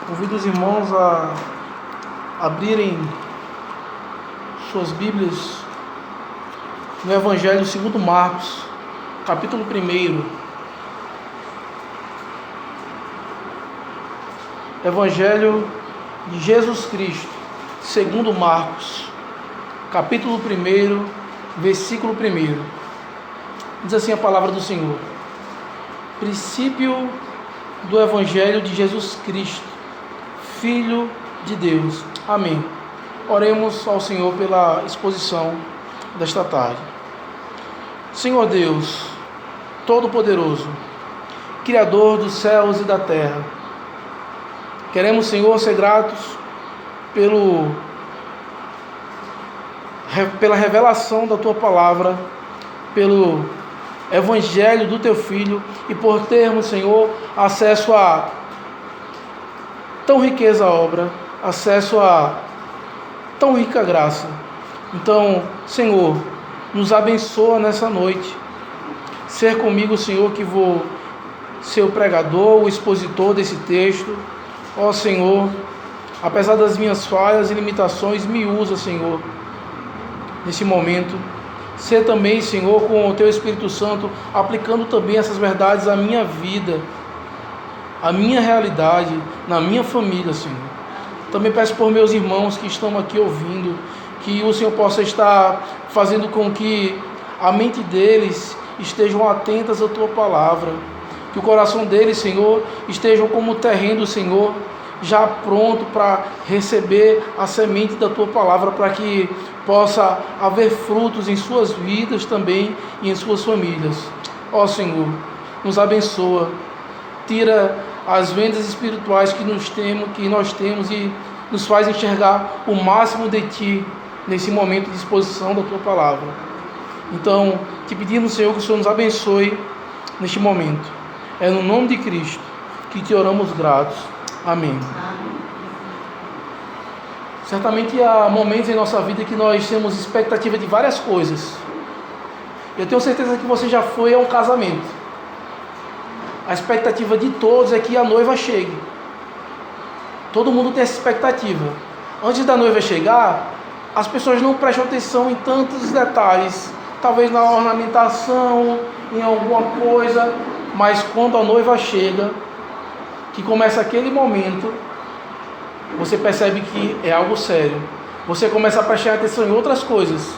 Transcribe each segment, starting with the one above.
Convido os irmãos a abrirem suas Bíblias no Evangelho segundo Marcos, capítulo 1. Evangelho de Jesus Cristo, segundo Marcos, capítulo 1, versículo 1. Diz assim a palavra do Senhor: princípio do Evangelho de Jesus Cristo, Filho de Deus. Amém. Oremos ao Senhor pela exposição desta tarde. Senhor Deus, Todo-Poderoso, Criador dos céus e da terra, queremos, Senhor, ser gratos pela revelação da Tua Palavra, pelo Evangelho do Teu Filho e por termos, Senhor, acesso a tão riqueza obra, acesso a tão rica graça. Então, Senhor, nos abençoa nessa noite. Ser comigo, Senhor, que vou ser o pregador, o expositor desse texto. Ó Senhor, apesar das minhas falhas e limitações, me usa, Senhor, nesse momento. Ser também, Senhor, com o Teu Espírito Santo, aplicando também essas verdades à minha vida, à minha realidade, na minha família, Senhor. Também peço por meus irmãos que estão aqui ouvindo, que o Senhor possa estar fazendo com que a mente deles estejam atentas à Tua Palavra, que o coração deles, Senhor, estejam como terreno, Senhor, já pronto para receber a semente da Tua Palavra, para que possa haver frutos em suas vidas também e em suas famílias. Ó Senhor, nos abençoa, tira as vendas espirituais que nós temos e nos faz enxergar o máximo de Ti nesse momento de exposição da Tua Palavra. Então, te pedimos, Senhor, que o Senhor nos abençoe neste momento. É no nome de Cristo que te oramos gratos. Amém. Certamente há momentos em nossa vida que nós temos expectativa de várias coisas. Eu tenho certeza que você já foi a um casamento. A expectativa de todos é que a noiva chegue. Todo mundo tem essa expectativa. Antes da noiva chegar, as pessoas não prestam atenção em tantos detalhes, talvez na ornamentação, em alguma coisa, mas quando a noiva chega, que começa aquele momento, você percebe que é algo sério. Você começa a prestar atenção em outras coisas.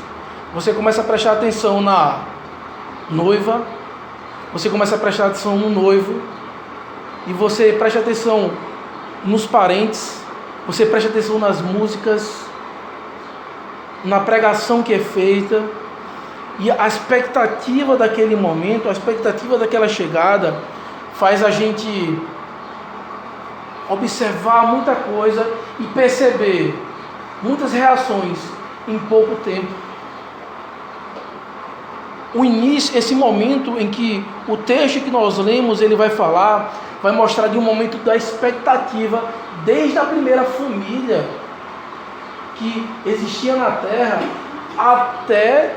Você começa a prestar atenção na noiva, você começa a prestar atenção no noivo, e você presta atenção nos parentes, você presta atenção nas músicas, na pregação que é feita, e a expectativa daquele momento, a expectativa daquela chegada, faz a gente observar muita coisa e perceber muitas reações em pouco tempo. O início, esse momento em que o texto que nós lemos, ele vai falar, vai mostrar de um momento da expectativa, desde a primeira família que existia na terra, até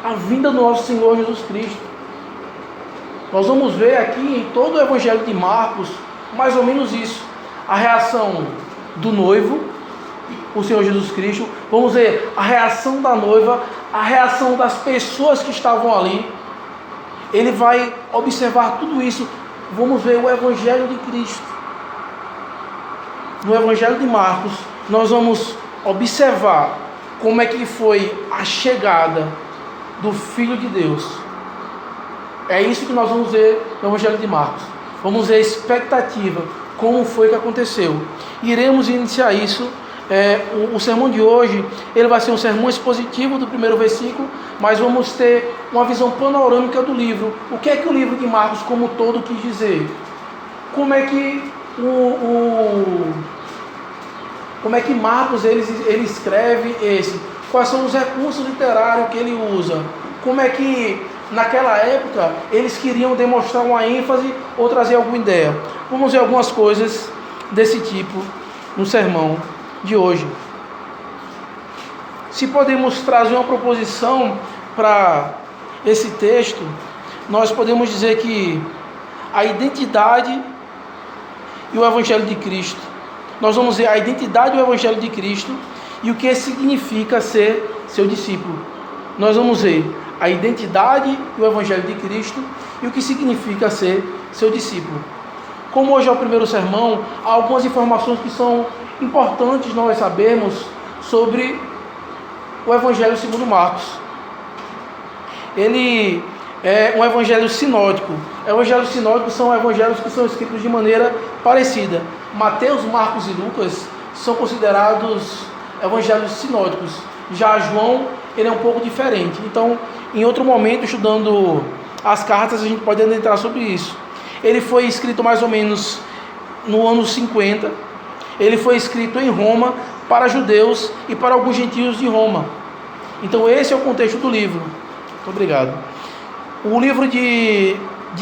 a vinda do nosso Senhor Jesus Cristo. Nós vamos ver aqui em todo o Evangelho de Marcos, mais ou menos isso, a reação do noivo, o Senhor Jesus Cristo. Vamos ver a reação da noiva, a reação das pessoas que estavam ali. Ele vai observar tudo isso. Vamos ver o Evangelho de Cristo. No Evangelho de Marcos, nós vamos observar como é que foi a chegada do Filho de Deus. É isso que nós vamos ver no Evangelho de Marcos. Vamos ver a expectativa, como foi que aconteceu. Iremos iniciar isso. O sermão de hoje, ele vai ser um sermão expositivo do primeiro versículo, mas vamos ter uma visão panorâmica do livro. O que é que o livro de Marcos como todo quis dizer? Como é que Marcos ele escreve esse? Quais são os recursos literários que ele usa? Como é que naquela época eles queriam demonstrar uma ênfase ou trazer alguma ideia? Vamos ver algumas coisas desse tipo no sermão de hoje. Se podemos trazer uma proposição para esse texto, nós podemos dizer que a identidade e o Evangelho de Cristo nós vamos ver a identidade do Evangelho de Cristo e o que significa ser seu discípulo. Nós vamos ver a identidade do Evangelho de Cristo e o que significa ser seu discípulo. Como hoje é o primeiro sermão, há algumas informações que são importantes nós sabermos sobre o Evangelho segundo Marcos. Ele é um evangelho sinótico. Evangelhos sinóticos são evangelhos que são escritos de maneira parecida. Mateus, Marcos e Lucas são considerados evangelhos sinóticos. Já João, ele é um pouco diferente. Então, em outro momento, estudando as cartas, a gente pode adentrar sobre isso. Ele foi escrito mais ou menos no ano 50. Ele foi escrito em Roma para judeus e para alguns gentios de Roma. Então, esse é o contexto do livro. Muito obrigado. O livro de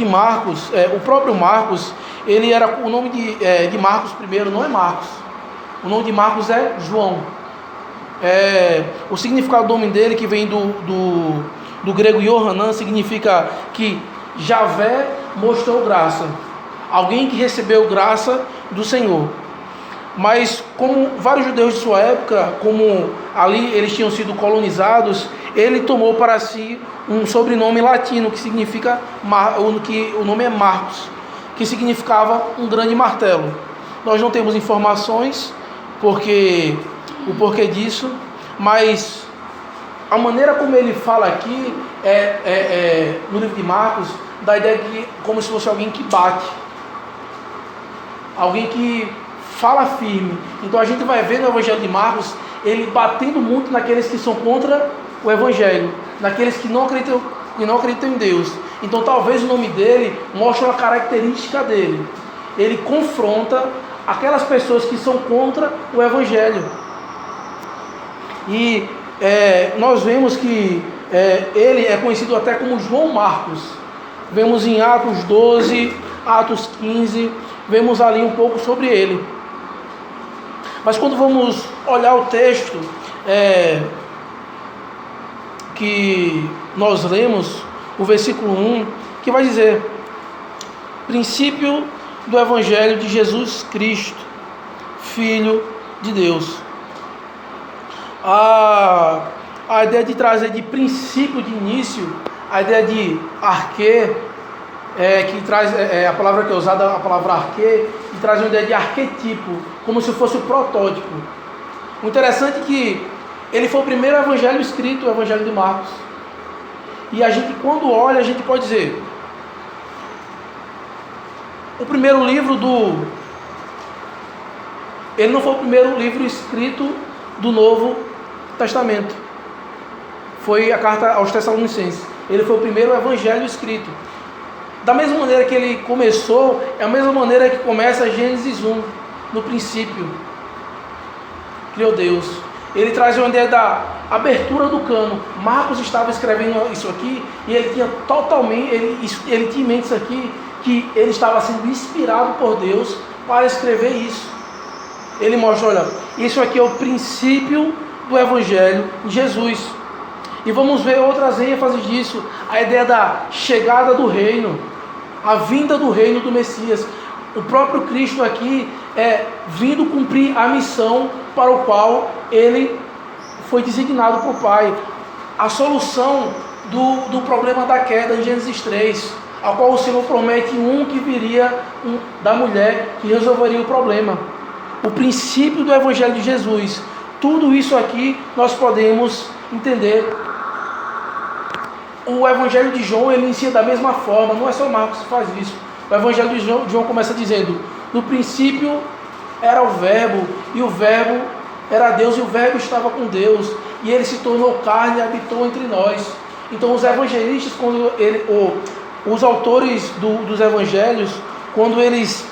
Marcos, o próprio Marcos, ele era o nome de Marcos primeiro, não é Marcos. O nome de Marcos é João. O significado do nome dele, que vem do grego Yohanan, significa que Javé mostrou graça. Alguém que recebeu graça do Senhor. Mas como vários judeus de sua época, como ali eles tinham sido colonizados, ele tomou para si um sobrenome latino que significa, que o nome é Marcos, que significava um grande martelo. Nós não temos informações o porquê disso, mas a maneira como ele fala aqui no livro de Marcos, dá a ideia de como se fosse alguém que bate, alguém que fala firme. Então a gente vai ver no Evangelho de Marcos ele batendo muito naqueles que são contra o Evangelho, naqueles que não acreditam em Deus. Então talvez o nome dele mostre uma característica dele. Ele confronta aquelas pessoas que são contra o Evangelho. E nós vemos que ele é conhecido até como João Marcos. Vemos em Atos 12, Atos 15, vemos ali um pouco sobre ele. Mas quando vamos olhar o texto que nós lemos, o versículo 1, que vai dizer: princípio do Evangelho de Jesus Cristo, Filho de Deus. A ideia de trazer de princípio, de início, a ideia de arquê, que traz a palavra que é usada, a palavra arquê, que traz uma ideia de arquetipo, como se fosse o protótipo. O interessante é que ele foi o primeiro evangelho escrito, o Evangelho de Marcos. E a gente, quando olha, a gente pode dizer: o primeiro livro ele não foi o primeiro livro escrito do Novo Testamento. Foi a carta aos Tessalonicenses. Ele foi o primeiro evangelho escrito. Da mesma maneira que ele começou, é a mesma maneira que começa Gênesis 1, no princípio. Criou Deus. Ele traz uma ideia da abertura do cano. Marcos estava escrevendo isso aqui e ele tinha totalmente, ele tinha em mente isso aqui, que ele estava sendo inspirado por Deus para escrever isso. Ele mostra, olha, isso aqui é o princípio do Evangelho de Jesus. E vamos ver outras ênfases disso. A ideia da chegada do reino, a vinda do reino do Messias. O próprio Cristo aqui vindo cumprir a missão para o qual ele foi designado por Pai. A solução do problema da queda em Gênesis 3, ao qual o Senhor promete um que viria da mulher que resolveria o problema. O princípio do Evangelho de Jesus. Tudo isso aqui nós podemos entender. O Evangelho de João, ele inicia da mesma forma. Não é só Marcos que faz isso. O Evangelho de João começa dizendo: no princípio era o Verbo, e o Verbo era Deus, e o Verbo estava com Deus, e ele se tornou carne e habitou entre nós. Então os evangelistas, os autores dos evangelhos, quando eles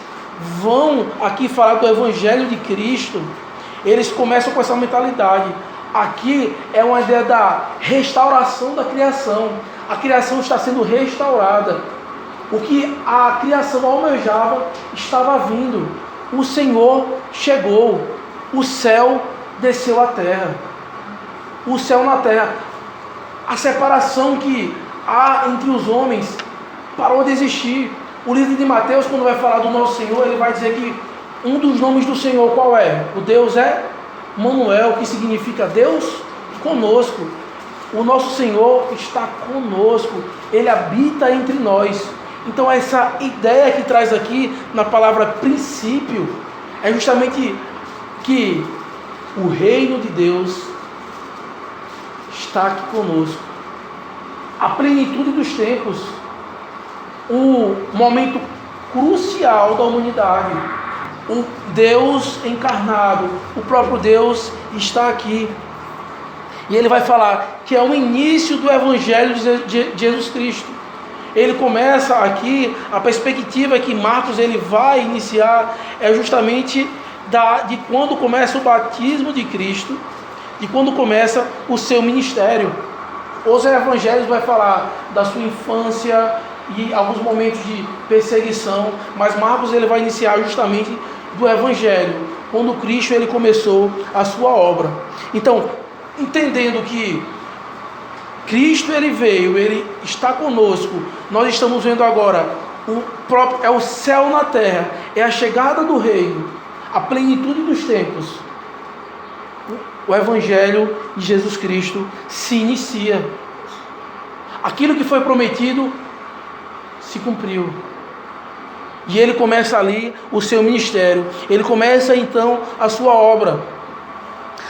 vão aqui falar do Evangelho de Cristo, eles começam com essa mentalidade. Aqui é uma ideia da restauração da criação. A criação está sendo restaurada. O que a criação almejava estava vindo. O Senhor chegou. O céu desceu à terra. O céu na terra. A separação que há entre os homens parou de existir. O livro de Mateus, quando vai falar do nosso Senhor, ele vai dizer que Um dos nomes do Senhor qual é? O Deus é Manuel, que significa Deus conosco. O nosso Senhor está conosco, Ele habita entre nós. Então essa ideia que traz aqui na palavra princípio é justamente que o reino de Deus está aqui conosco. A plenitude dos tempos, o momento crucial da humanidade, o Deus encarnado, o próprio Deus está aqui. E ele vai falar que é o início do Evangelho de Jesus Cristo. Ele começa aqui, a perspectiva que Marcos ele vai iniciar é justamente de quando começa o batismo de Cristo, de quando começa o seu ministério. Os evangelhos vai falar da sua infância e alguns momentos de perseguição, mas Marcos ele vai iniciar justamente do Evangelho, quando Cristo ele começou a sua obra. Então, entendendo que Cristo ele veio, ele está conosco, nós estamos vendo agora é o céu na terra, é a chegada do reino, a plenitude dos tempos. O Evangelho de Jesus Cristo se inicia. Aquilo que foi prometido se cumpriu. E ele começa ali o seu ministério. Ele começa então a sua obra.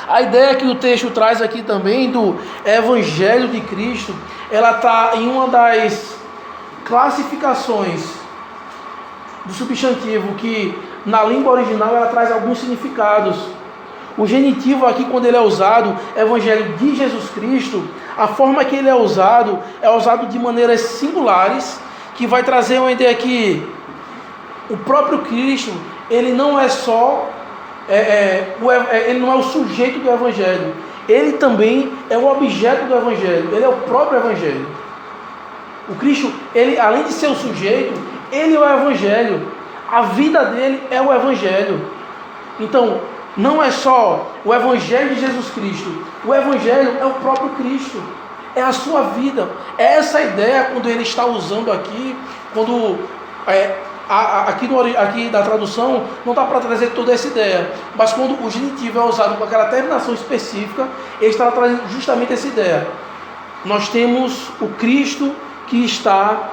A ideia que o texto traz aqui também do Evangelho de Cristo, ela está em uma das classificações do substantivo que na língua original ela traz alguns significados. O genitivo aqui, quando ele é usado, Evangelho de Jesus Cristo, a forma que ele é usado de maneiras singulares, que vai trazer uma ideia que o próprio Cristo, ele não é só, ele não é o sujeito do Evangelho, ele também é o objeto do Evangelho, ele é o próprio Evangelho. O Cristo, ele, além de ser o sujeito, ele é o Evangelho, a vida dele é o Evangelho. Então, não é só o Evangelho de Jesus Cristo, o Evangelho é o próprio Cristo, é a sua vida. É essa ideia quando ele está usando aqui, quando aqui da tradução não dá para trazer toda essa ideia, mas quando o genitivo é usado com aquela terminação específica, ele está trazendo justamente essa ideia. Nós temos o Cristo que está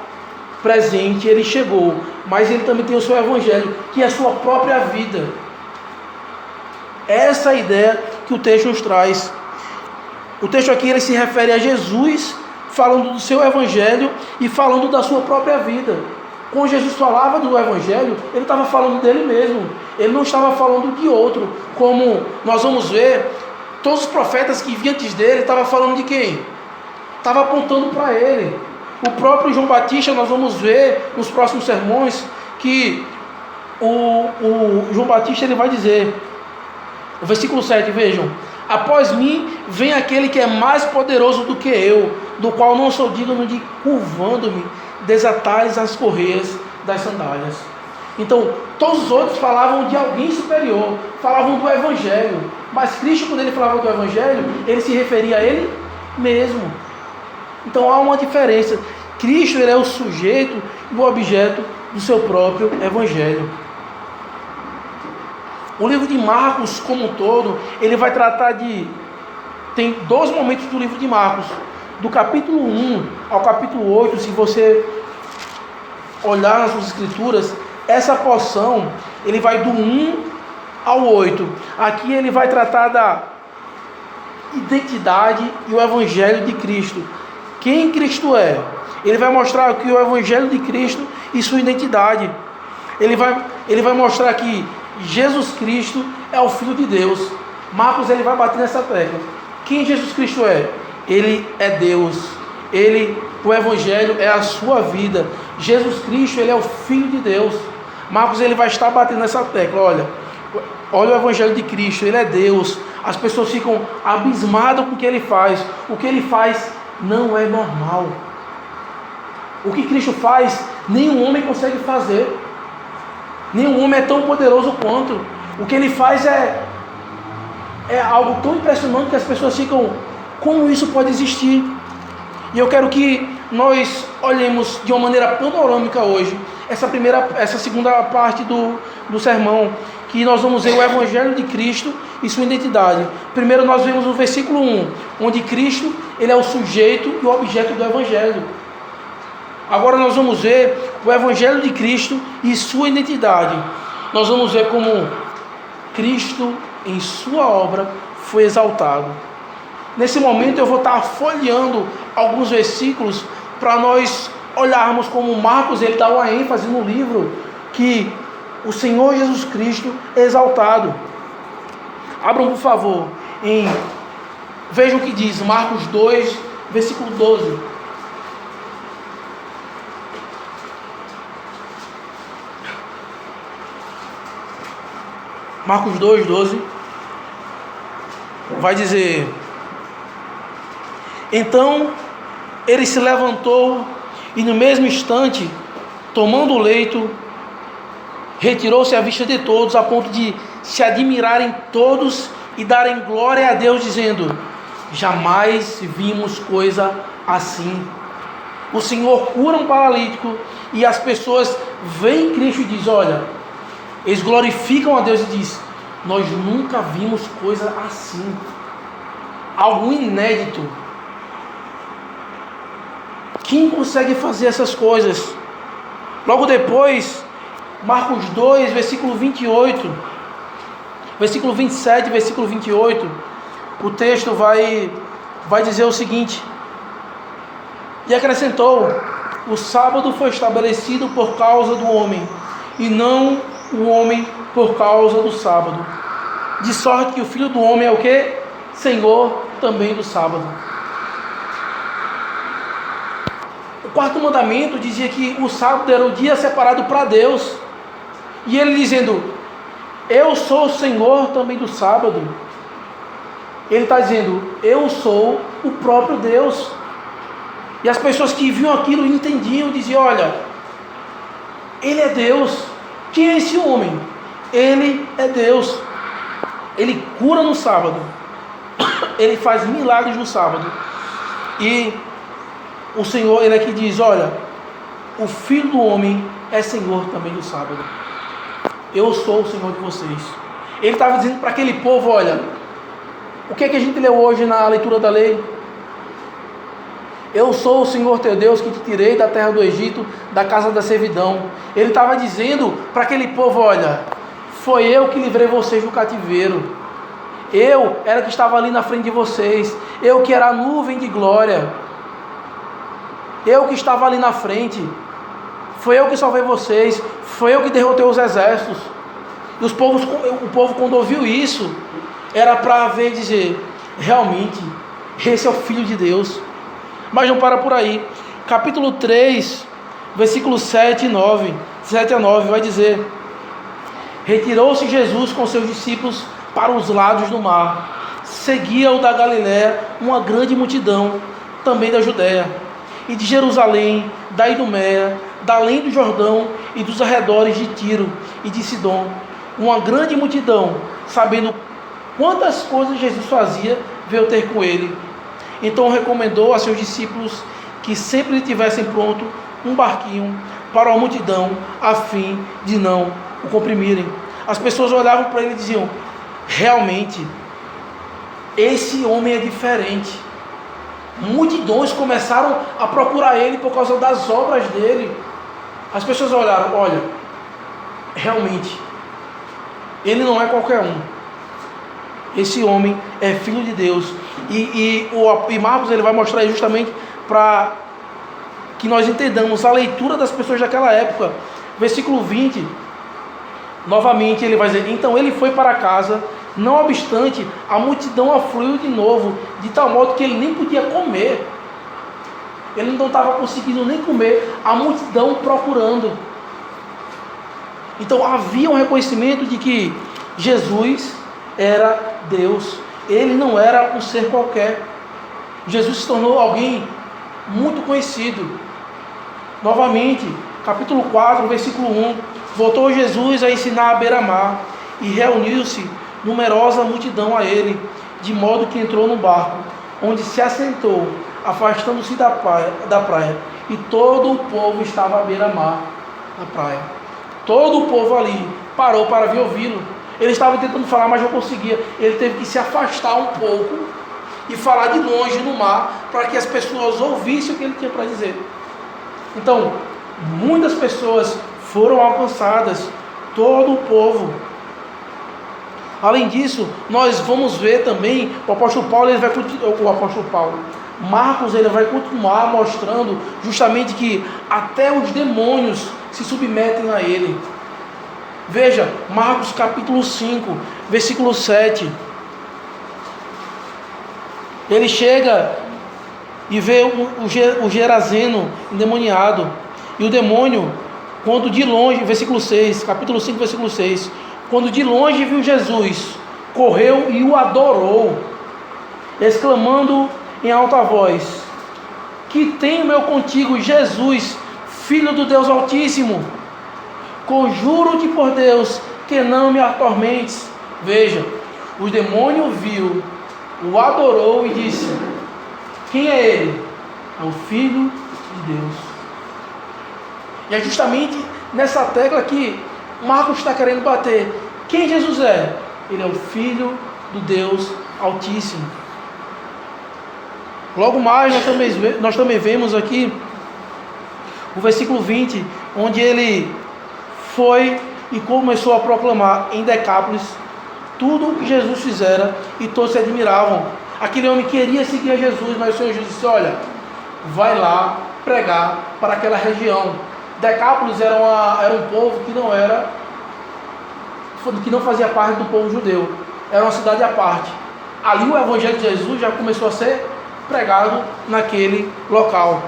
presente, ele chegou, mas ele também tem o seu Evangelho, que é a sua própria vida. Essa é a ideia que o texto nos traz. O texto aqui ele se refere a Jesus falando do seu Evangelho e falando da sua própria vida. Quando Jesus falava do Evangelho, ele estava falando dele mesmo. Ele não estava falando de outro. Como nós vamos ver, todos os profetas que vinham antes dele estavam falando de quem? Estava apontando para ele. O próprio João Batista, nós vamos ver nos próximos sermões que o João Batista ele vai dizer, o versículo 7, vejam: após mim vem aquele que é mais poderoso do que eu, do qual não sou digno de, curvando-me, desatar as correias das sandálias. Então, todos os outros falavam de alguém superior, falavam do Evangelho, mas Cristo, quando ele falava do Evangelho, ele se referia a ele mesmo. Então há uma diferença. Cristo ele é o sujeito e o objeto do seu próprio Evangelho. O livro de Marcos, como um todo, ele vai tratar tem 2 momentos do livro de Marcos. Do capítulo 1 ao capítulo 8, se você olhar nas suas escrituras, essa porção, ele vai do 1 ao 8. Aqui ele vai tratar da identidade e o Evangelho de Cristo. Quem Cristo é? Ele vai mostrar aqui o Evangelho de Cristo e sua identidade. Ele vai mostrar que Jesus Cristo é o Filho de Deus. Marcos ele vai bater nessa tecla. Quem Jesus Cristo é? Ele é Deus. O Evangelho é a sua vida. Jesus Cristo ele é o Filho de Deus. Marcos ele vai estar batendo nessa tecla. Olha o Evangelho de Cristo. Ele é Deus. As pessoas ficam abismadas com o que ele faz. O que ele faz não é normal. O que Cristo faz, nenhum homem consegue fazer. Nenhum homem é tão poderoso quanto. O que ele faz é algo tão impressionante que as pessoas ficam, como isso pode existir? E eu quero que nós olhemos de uma maneira panorâmica hoje essa segunda parte do sermão, que nós vamos ver o Evangelho de Cristo e sua identidade. Primeiro nós vemos o versículo 1, onde Cristo ele é o sujeito e o objeto do Evangelho. Agora nós vamos ver o Evangelho de Cristo e sua identidade. Nós vamos ver como Cristo, em sua obra, foi exaltado. Nesse momento eu vou estar folheando alguns versículos para nós olharmos como Marcos ele dá uma ênfase no livro que o Senhor Jesus Cristo é exaltado. Abram por favor, vejam o que diz Marcos 2, versículo 12. Marcos 2, 12 vai dizer: então ele se levantou e no mesmo instante, tomando o leito, retirou-se à vista de todos, a ponto de se admirarem todos e darem glória a Deus, dizendo: jamais vimos coisa assim. O Senhor cura um paralítico e as pessoas veem Cristo e dizem: olha, eles glorificam a Deus e dizem: nós nunca vimos coisa assim, algo inédito. Quem consegue fazer essas coisas? Logo depois, Marcos 2, versículo 28, versículo 27, versículo 28, o texto vai dizer o seguinte: e acrescentou: o sábado foi estabelecido por causa do homem, e não o homem por causa do sábado. De sorte que o Filho do Homem é o quê? Senhor também do sábado. O quarto mandamento dizia que o sábado era o dia separado para Deus. E ele dizendo: eu sou o Senhor também do sábado. Ele está dizendo: eu sou o próprio Deus. E as pessoas que viam aquilo entendiam, diziam: olha, ele é Deus. Quem é esse homem? Ele é Deus. Ele cura no sábado. Ele faz milagres no sábado. E o Senhor, ele aqui diz: olha, o Filho do Homem é Senhor também do sábado. Eu sou o Senhor de vocês. Ele estava dizendo para aquele povo: olha, o que é que a gente leu hoje na leitura da lei? Eu sou o Senhor teu Deus que te tirei da terra do Egito, da casa da servidão. Ele estava dizendo para aquele povo: olha, foi eu que livrei vocês do cativeiro. Eu era que estava ali na frente de vocês. Eu que era a nuvem de glória. Eu que estava ali na frente. Foi eu que salvei vocês. Foi eu que derrotei os exércitos. E o povo quando ouviu isso, era para ver e dizer: realmente, esse é o Filho de Deus. Mas não para por aí. Capítulo 3, versículos 7 e 9. 7 a 9 vai dizer: retirou-se Jesus com seus discípulos para os lados do mar. Seguia-o da Galiléia uma grande multidão, também da Judéia, e de Jerusalém, da Idumeia, da além do Jordão e dos arredores de Tiro e de Sidom. Uma grande multidão, sabendo quantas coisas Jesus fazia, veio ter com ele. Então recomendou a seus discípulos que sempre tivessem pronto um barquinho para a multidão, a fim de não o comprimirem. As pessoas olhavam para ele e diziam: realmente, esse homem é diferente. Multidões começaram a procurar ele por causa das obras dele. As pessoas olharam: olha, realmente, ele não é qualquer um. Esse homem é Filho de Deus. E Marcos ele vai mostrar justamente para que nós entendamos a leitura das pessoas daquela época. Versículo 20, novamente ele vai dizer: então ele foi para casa, não obstante, a multidão afluiu de novo, de tal modo que ele nem podia comer. Ele não estava conseguindo nem comer, a multidão procurando. Então havia um reconhecimento de que Jesus era Deus. Ele não era um ser qualquer. Jesus se tornou alguém muito conhecido. Novamente, capítulo 4, versículo 1. Voltou Jesus a ensinar à beira-mar, e reuniu-se numerosa multidão a ele, de modo que entrou no barco, onde se assentou, afastando-se da praia, e todo o povo estava à beira-mar, na praia. Todo o povo ali parou para vir ouvi-lo. Ele estava tentando falar, mas não conseguia. Ele teve que se afastar um pouco e falar de longe no mar, para que as pessoas ouvissem o que ele tinha para dizer. Então, muitas pessoas foram alcançadas, todo o povo. Além disso, nós vamos ver também, Marcos, ele vai continuar mostrando justamente que até os demônios se submetem a ele. Veja, Marcos capítulo 5, versículo 7. Ele chega e vê o Gerazeno endemoniado. E o demônio, quando de longe, versículo 6, capítulo 5, versículo 6. Quando de longe viu Jesus, correu e o adorou, exclamando em alta voz: que tenho eu contigo, Jesus, Filho do Deus Altíssimo? Conjuro-te por Deus que não me atormentes. Veja, o demônio viu, o adorou e disse: quem é ele? É o Filho de Deus. E é justamente nessa tecla que Marcos está querendo bater. Quem Jesus é? Ele é o Filho do Deus Altíssimo. Logo mais nós também vemos aqui o versículo 20, onde ele foi e começou a proclamar em Decápolis tudo o que Jesus fizera, e todos se admiravam. Aquele homem queria seguir a Jesus, mas o Senhor Jesus disse: olha, vai lá pregar para aquela região. Decápolis era um povo que não fazia parte do povo judeu, era uma cidade à parte. Ali o evangelho de Jesus já começou a ser pregado naquele local.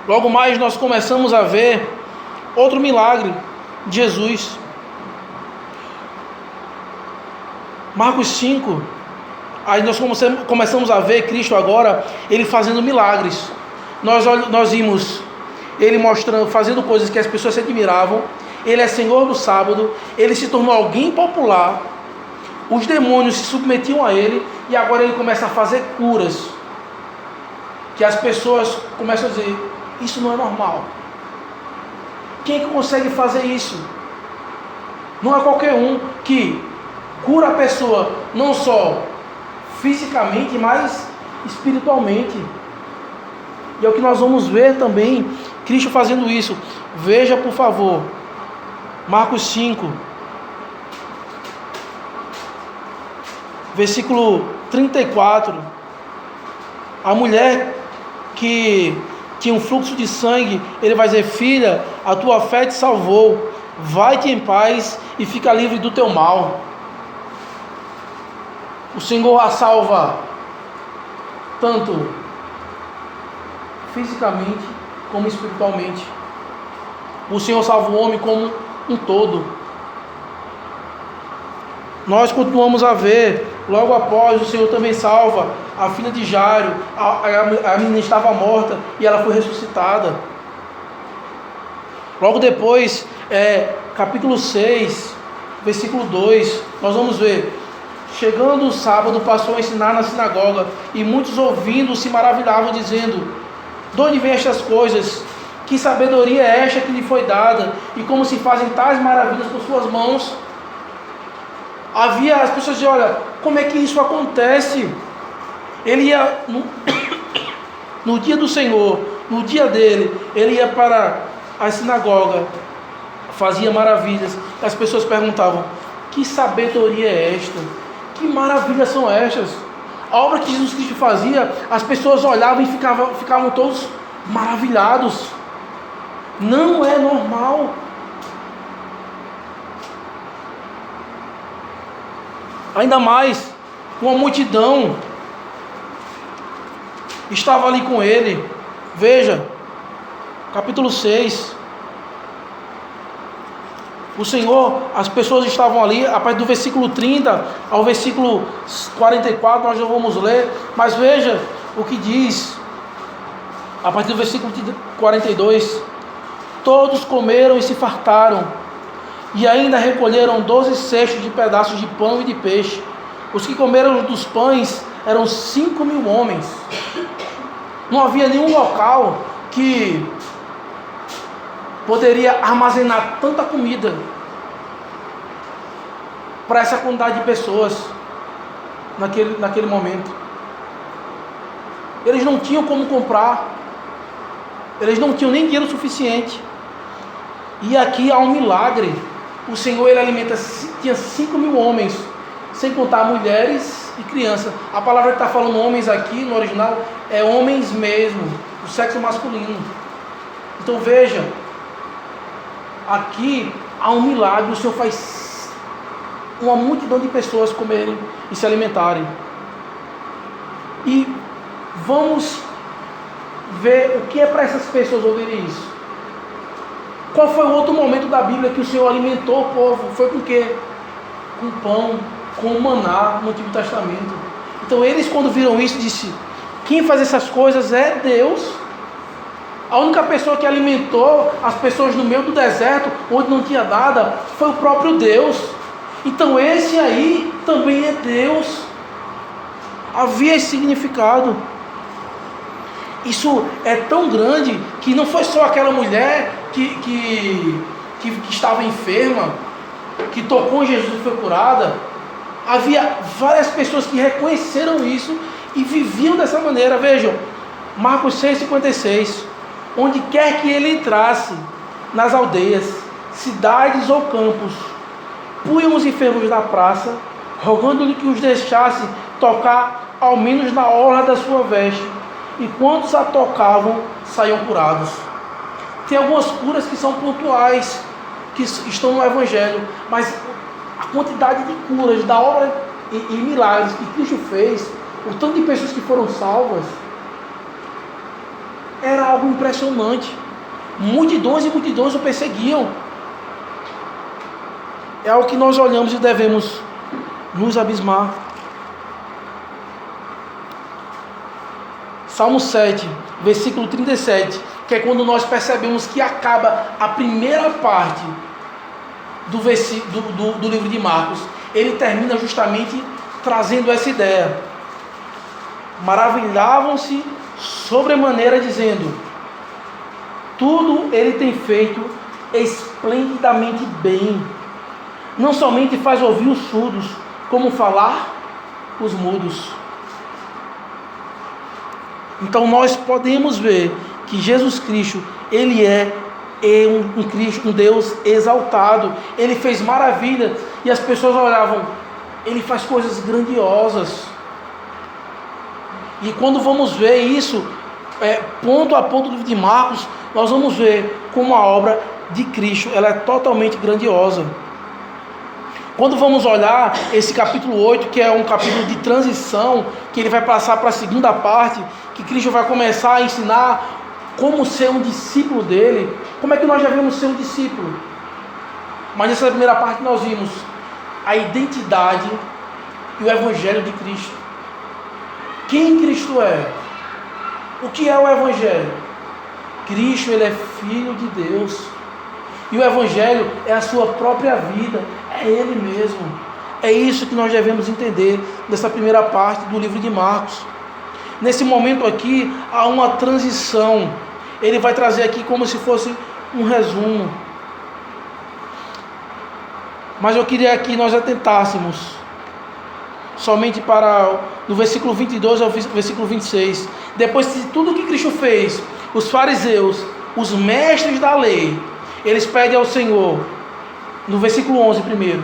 Logo mais nós começamos a ver outro milagre de Jesus. Marcos 5, aí nós começamos a ver Cristo agora, ele fazendo milagres. Nós vimos ele mostrando, fazendo coisas que as pessoas se admiravam. Ele é Senhor do sábado, ele se tornou alguém popular, os demônios se submetiam a ele, e agora ele começa a fazer curas, que as pessoas começam a dizer: isso não é normal. Quem é que consegue fazer isso? Não é qualquer um que cura a pessoa, não só fisicamente, mas espiritualmente. E é o que nós vamos ver também, Cristo fazendo isso. Veja, por favor, Marcos 5, versículo 34. A mulher que tinha um fluxo de sangue, ele vai dizer: filha, a tua fé te salvou, vai-te em paz e fica livre do teu mal. O Senhor a salva tanto fisicamente como espiritualmente. O Senhor salva o homem como um todo. Nós continuamos a ver, logo após, o Senhor também salva a filha de Jairo. A menina estava morta e ela foi ressuscitada. Logo depois, capítulo 6, versículo 2, nós vamos ver: chegando o sábado, passou a ensinar na sinagoga, e muitos ouvindo se maravilhavam, dizendo: de onde vêm estas coisas? Que sabedoria é esta que lhe foi dada? E como se fazem tais maravilhas por suas mãos? As pessoas diziam: olha, como é que isso acontece? Ele ia no dia do Senhor, no dia dele, ele ia para a sinagoga, fazia maravilhas. As pessoas perguntavam: que sabedoria é esta? Que maravilhas são estas? A obra que Jesus Cristo fazia, as pessoas olhavam e ficavam todos maravilhados. Não é normal. Ainda mais, uma multidão estava ali com ele. Veja, capítulo 6. O Senhor, as pessoas estavam ali, a partir do versículo 30 ao versículo 44, nós já vamos ler, mas veja o que diz, a partir do versículo 42, todos comeram e se fartaram, e ainda recolheram 12 cestos de pedaços de pão e de peixe. Os que comeram dos pães eram 5.000 homens. Não havia nenhum local que poderia armazenar tanta comida para essa quantidade de pessoas naquele momento. Eles não tinham como comprar, eles não tinham nem dinheiro suficiente. E aqui há um milagre. O Senhor, ele alimenta, tinha 5.000 homens, sem contar mulheres e crianças. A palavra que está falando homens aqui no original é homens mesmo, do sexo masculino. Então veja, aqui há um milagre. O Senhor faz uma multidão de pessoas comerem e se alimentarem. E vamos ver o que é para essas pessoas ouvirem isso. Qual foi o outro momento da Bíblia que o Senhor alimentou o povo? Foi com o quê? Com pão, com maná no Antigo Testamento. Então eles, quando viram isso, disseram: quem faz essas coisas é Deus. A única pessoa que alimentou as pessoas no meio do deserto, onde não tinha nada, foi o próprio Deus. Então esse aí também é Deus. Havia esse significado. Isso é tão grande que não foi só aquela mulher que estava enferma, que tocou em Jesus e foi curada. Havia várias pessoas que reconheceram isso e viviam dessa maneira. Vejam, Marcos 6,56. Onde quer que ele entrasse, nas aldeias, cidades ou campos, punham os enfermos na praça, rogando-lhe que os deixasse tocar ao menos na orla da sua veste, e quantos a tocavam saíam curados. Tem algumas curas que são pontuais, que estão no Evangelho, mas a quantidade de curas, da obra e milagres que Cristo fez, o tanto de pessoas que foram salvas, era algo impressionante. Multidões e multidões o perseguiam. É algo que nós olhamos e devemos nos abismar. Salmo 7, versículo 37, que é quando nós percebemos que acaba a primeira parte do livro de Marcos. Ele termina justamente trazendo essa ideia. Maravilhavam-se sobremaneira, dizendo: tudo ele tem feito esplendidamente bem. Não somente faz ouvir os surdos, como falar os mudos. Então nós podemos ver que Jesus Cristo, ele é um Deus exaltado. Ele fez maravilha e as pessoas olhavam: ele faz coisas grandiosas. E quando vamos ver isso, ponto a ponto do livro de Marcos, nós vamos ver como a obra de Cristo, ela é totalmente grandiosa. Quando vamos olhar esse capítulo 8, que é um capítulo de transição, que ele vai passar para a segunda parte, que Cristo vai começar a ensinar como ser um discípulo dele. Como é que nós devemos ser um discípulo? Mas nessa primeira parte nós vimos a identidade e o Evangelho de Cristo. Quem Cristo é? O que é o Evangelho? Cristo, ele é Filho de Deus. E o Evangelho é a sua própria vida. É Ele mesmo. É isso que nós devemos entender nessa primeira parte do livro de Marcos. Nesse momento aqui, há uma transição. Ele vai trazer aqui como se fosse um resumo. Mas eu queria que nós atentássemos somente para do versículo 22 ao versículo 26. Depois de tudo que Cristo fez, os fariseus, os mestres da lei, eles pedem ao Senhor, no versículo 11 primeiro: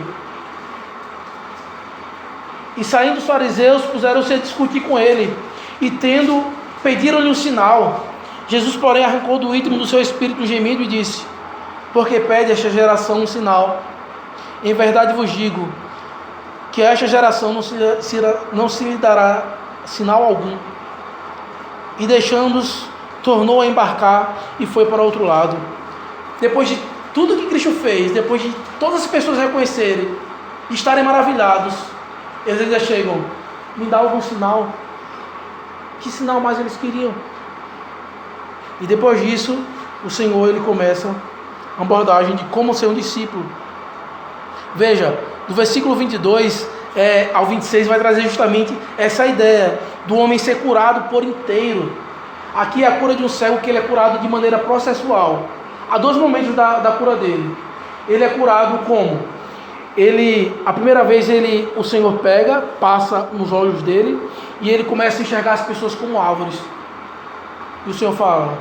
e saindo os fariseus, puseram-se a discutir com ele, e pediram-lhe um sinal. Jesus, porém, arrancou do íntimo do seu espírito um gemido e disse: porque pede esta geração um sinal? Em verdade vos digo, que a esta geração não se lhe dará sinal algum. E deixando-os, tornou a embarcar e foi para outro lado. Depois de tudo que Cristo fez, depois de todas as pessoas reconhecerem e estarem maravilhados, eles ainda chegam: me dá algum sinal? Que sinal mais eles queriam? E depois disso, o Senhor, ele começa a abordagem de como ser um discípulo. Veja, do versículo 22 ao 26 vai trazer justamente essa ideia do homem ser curado por inteiro. Aqui é a cura de um cego, que ele é curado de maneira processual. Há dois momentos da cura dele. Ele é curado como? A primeira vez o Senhor pega, passa nos olhos dele, e ele começa a enxergar as pessoas como árvores. E o Senhor fala: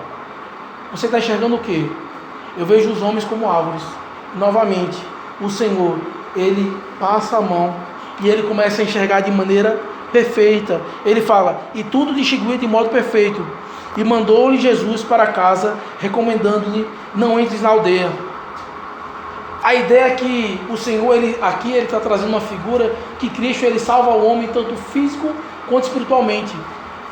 você está enxergando o quê? Eu vejo os homens como árvores. Novamente, o Senhor, ele passa a mão e ele começa a enxergar de maneira perfeita. Ele fala: e tudo distinguiu de modo perfeito. E mandou-lhe Jesus para casa, recomendando-lhe: não entres na aldeia. A ideia é que o Senhor, aqui ele está trazendo uma figura que Cristo ele salva o homem tanto físico quanto espiritualmente.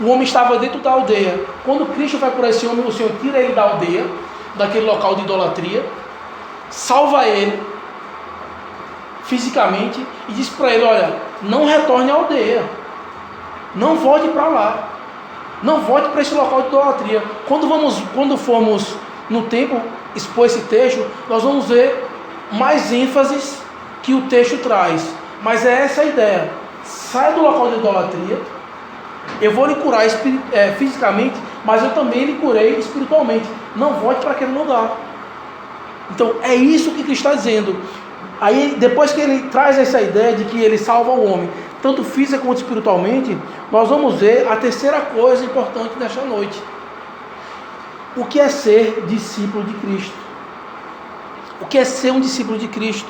O homem estava dentro da aldeia. Quando Cristo vai curar esse homem, o Senhor tira ele da aldeia, daquele local de idolatria, salva ele fisicamente e diz para ele: olha, não retorne à aldeia, não volte para lá, não volte para esse local de idolatria. Quando formos no templo expor esse texto, nós vamos ver mais ênfases que o texto traz, mas é essa a ideia: sai do local de idolatria, eu vou lhe curar fisicamente, mas eu também lhe curei espiritualmente, não volte para aquele lugar. Então é isso que Cristo está dizendo. Aí depois que ele traz essa ideia de que ele salva o homem, tanto física quanto espiritualmente, nós vamos ver a terceira coisa importante nesta noite: o que é ser discípulo de Cristo. O que é ser um discípulo de Cristo?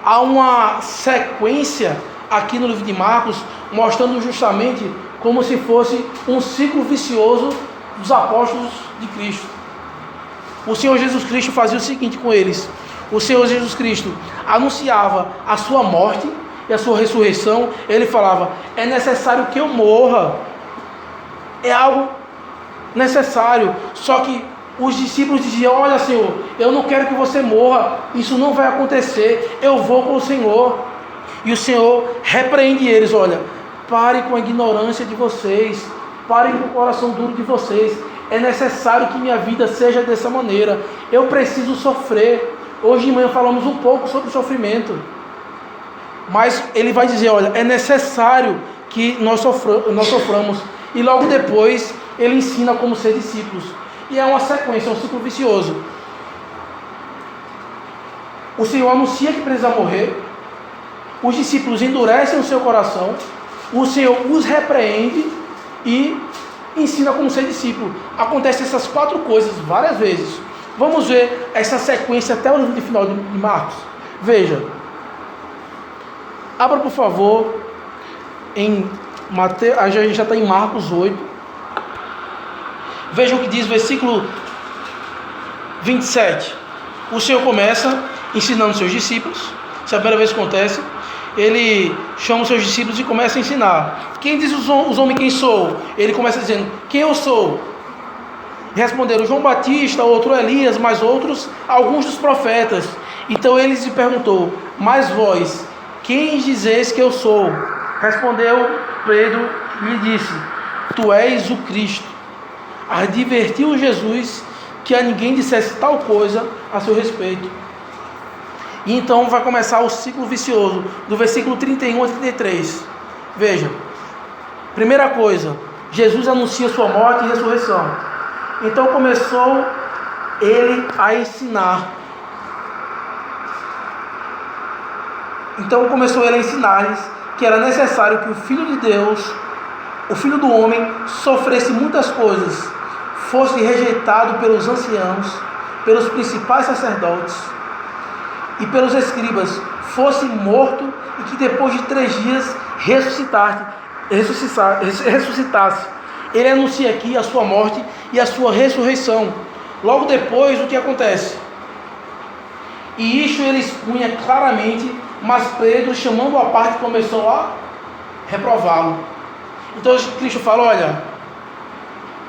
Há uma sequência aqui no livro de Marcos, mostrando justamente como se fosse um ciclo vicioso dos apóstolos de Cristo. O Senhor Jesus Cristo fazia o seguinte com eles: o Senhor Jesus Cristo anunciava a sua morte e a sua ressurreição. Ele falava: é necessário que eu morra, é algo necessário. Só que os discípulos diziam: olha, Senhor, eu não quero que você morra, isso não vai acontecer, eu vou com o Senhor. E o Senhor repreende eles: olha, pare com a ignorância de vocês, parem com o coração duro de vocês, é necessário que minha vida seja dessa maneira, eu preciso sofrer. Hoje de manhã falamos um pouco sobre o sofrimento, mas ele vai dizer: olha, é necessário que nós soframos, e logo depois ele ensina como ser discípulos, e é uma sequência, é um ciclo vicioso. O Senhor anuncia que precisa morrer, os discípulos endurecem o seu coração, o Senhor os repreende e ensina como ser discípulo. Acontecem essas quatro coisas várias vezes. Vamos ver essa sequência até o livro de final de Marcos. Veja, abra por favor em Mateus, a gente já está em Marcos 8. Veja o que diz o versículo 27. O Senhor começa ensinando seus discípulos. Essa é a primeira vez que acontece. Ele chama os seus discípulos e começa a ensinar. Quem diz os homens quem sou? Ele começa dizendo: quem eu sou? Responderam: João Batista, outro Elias, mas outros, alguns dos profetas. Então ele lhes perguntou: mas vós, quem dizeis que eu sou? Respondeu Pedro e lhe disse: tu és o Cristo. Advertiu Jesus que a ninguém dissesse tal coisa a seu respeito. E então vai começar o ciclo vicioso, do versículo 31 a 33. Veja, primeira coisa, Jesus anuncia sua morte e ressurreição. Então começou ele a ensinar. lhes que era necessário que o Filho de Deus, o Filho do Homem, sofresse muitas coisas, fosse rejeitado pelos anciãos, pelos principais sacerdotes e pelos escribas, fosse morto e que depois de 3 dias ressuscitasse. Ele anuncia aqui a sua morte e a sua ressurreição. Logo depois, o que acontece? E isso ele expunha claramente, mas Pedro, chamando a parte, começou a reprová-lo. Então Cristo fala: olha,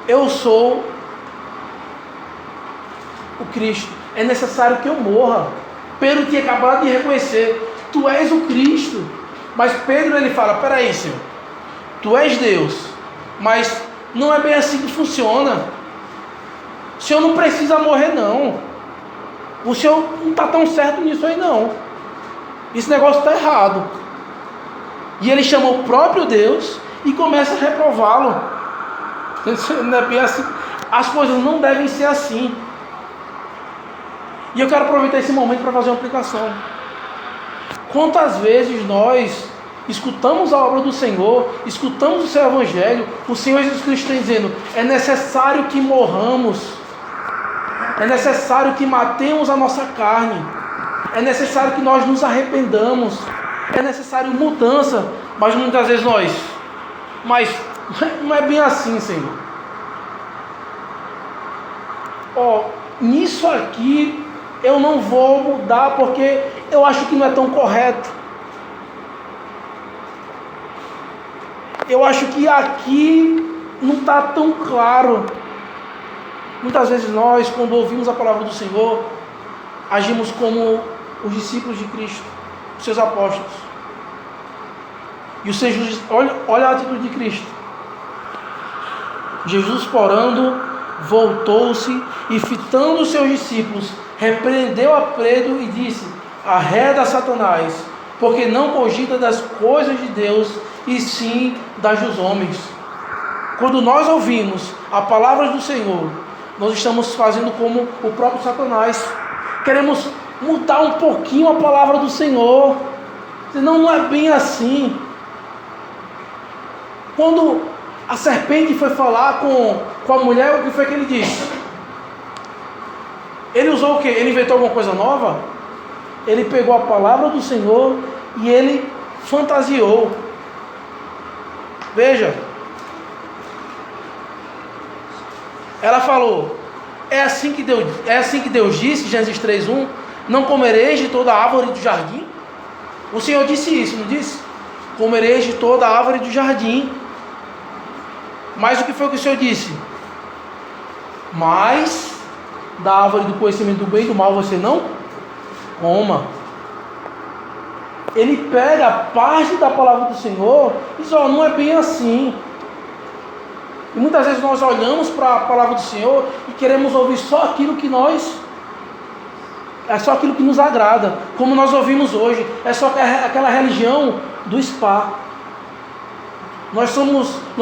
eu sou o Cristo, é necessário que eu morra. Pedro tinha acabado de reconhecer: tu és o Cristo. Mas Pedro ele fala: peraí, Senhor, tu és Deus, mas não é bem assim que funciona. O Senhor não precisa morrer, não. O Senhor não está tão certo nisso aí, não. Esse negócio está errado. E ele chama o próprio Deus e começa a reprová-lo. Não é bem assim. as coisas não devem ser assim. E eu quero aproveitar esse momento para fazer uma aplicação. Quantas vezes nós escutamos a obra do Senhor, escutamos o seu Evangelho, o Senhor Jesus Cristo está dizendo: é necessário que morramos, é necessário que matemos a nossa carne, é necessário que nós nos arrependamos, é necessário mudança. Mas muitas vezes mas não é bem assim, Senhor. Nisso aqui eu não vou mudar porque eu acho que não é tão correto. Eu acho que aqui não está tão claro. Muitas vezes nós, quando ouvimos a palavra do Senhor, agimos como os discípulos de Cristo, os seus apóstolos. E o Senhor, olha a atitude de Cristo. Jesus, porando, voltou-se e, fitando os seus discípulos, repreendeu a Pedro e disse: arreda, Satanás, porque não cogita das coisas de Deus, e sim das dos homens. Quando nós ouvimos a palavra do Senhor, nós estamos fazendo como o próprio Satanás. Queremos mudar um pouquinho a palavra do Senhor, senão não é bem assim. Quando a serpente foi falar com a mulher, o que foi que ele disse? Ele usou o quê? Ele inventou alguma coisa nova? Ele pegou a palavra do Senhor e ele fantasiou. Veja, ela falou: é assim que Deus disse, Gênesis 3:1, não comereis de toda a árvore do jardim? O Senhor disse isso, não disse? Comereis de toda a árvore do jardim. Mas o que foi que o Senhor disse? Mas da árvore do conhecimento do bem e do mal você não coma. Ele pega a parte da palavra do Senhor e diz: não é bem assim. E muitas vezes nós olhamos para a palavra do Senhor e queremos ouvir só aquilo que só aquilo que nos agrada, como nós ouvimos hoje. É só aquela religião do spa. Nós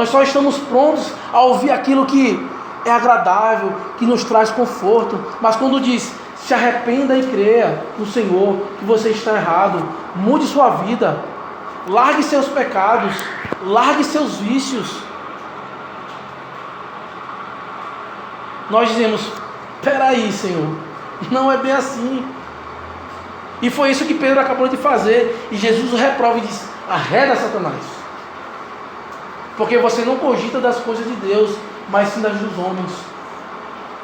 só estamos prontos a ouvir aquilo que é agradável, que nos traz conforto. Mas quando diz: se arrependa e creia no Senhor, que você está errado, mude sua vida, largue seus pecados, largue seus vícios, nós dizemos: peraí, Senhor, não é bem assim. E foi isso que Pedro acabou de fazer. E Jesus o reprova e diz: arreda, Satanás, porque você não cogita das coisas de Deus, mas sim das dos homens.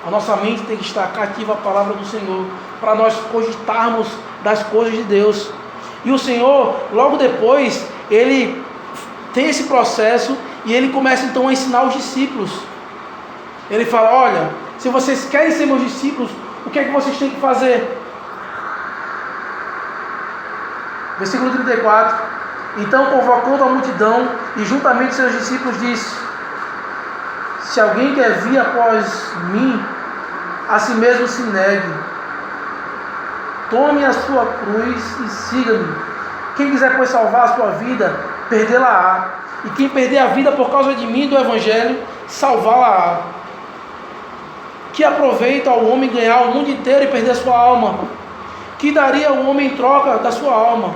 A nossa mente tem que estar cativa à palavra do Senhor, para nós cogitarmos das coisas de Deus. E o Senhor, logo depois, Ele tem esse processo, e Ele começa então a ensinar os discípulos. Ele fala: olha, se vocês querem ser meus discípulos, o que é que vocês têm que fazer? Versículo 34. Então, convocando a multidão e juntamente seus discípulos, disse: se alguém quer vir após mim, a si mesmo se negue, tome a sua cruz e siga-me. Quem quiser, pois, salvar a sua vida, perdê-la-á, e quem perder a vida por causa de mim e do Evangelho, salvá-la-á. Que aproveita ao homem ganhar o mundo inteiro e perder a sua alma? Que daria o homem em troca da sua alma?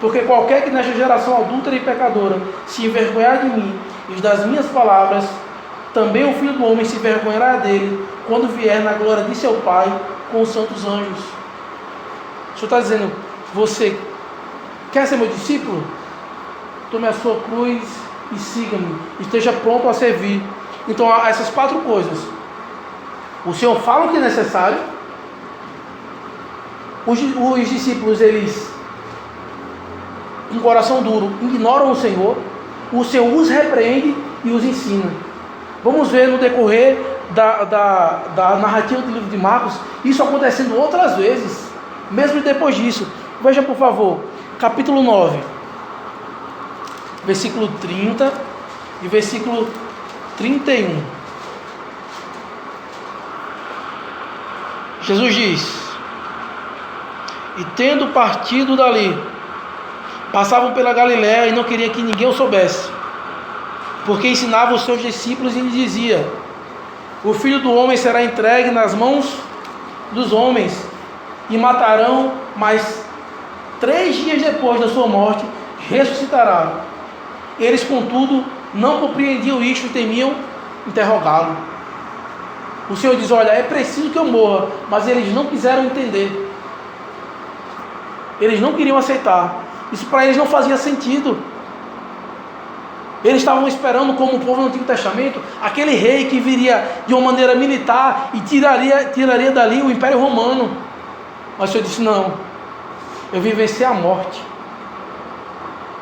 Porque qualquer que nesta geração adúltera e pecadora se envergonhar de mim e das minhas palavras, também o Filho do Homem se envergonhará dele, quando vier na glória de seu Pai com os santos anjos. O Senhor está dizendo: você quer ser meu discípulo? Tome a sua cruz e siga-me, esteja pronto a servir. Então, há essas 4 coisas. O Senhor fala o que é necessário. Os discípulos, eles, com coração duro, ignoram o Senhor. O Senhor os repreende e os ensina. Vamos ver no decorrer da narrativa do livro de Marcos, isso acontecendo outras vezes, mesmo depois disso. Veja, por favor, capítulo 9, versículo 30 e versículo 31. Jesus diz: e tendo partido dali, passavam pela Galiléia e não queria que ninguém o soubesse, porque ensinava os seus discípulos e lhe dizia: O Filho do Homem será entregue nas mãos dos homens, e matarão, mas 3 dias depois da sua morte, ressuscitará. Eles, contudo, não compreendiam isto e temiam interrogá-lo. O Senhor diz: olha, é preciso que eu morra, mas eles não quiseram entender. Eles não queriam aceitar. Isso para eles não fazia sentido. Eles estavam esperando, como o povo do Antigo Testamento, aquele rei que viria de uma maneira militar e tiraria dali o Império Romano. Mas o Senhor disse: não, eu vim vencer a morte.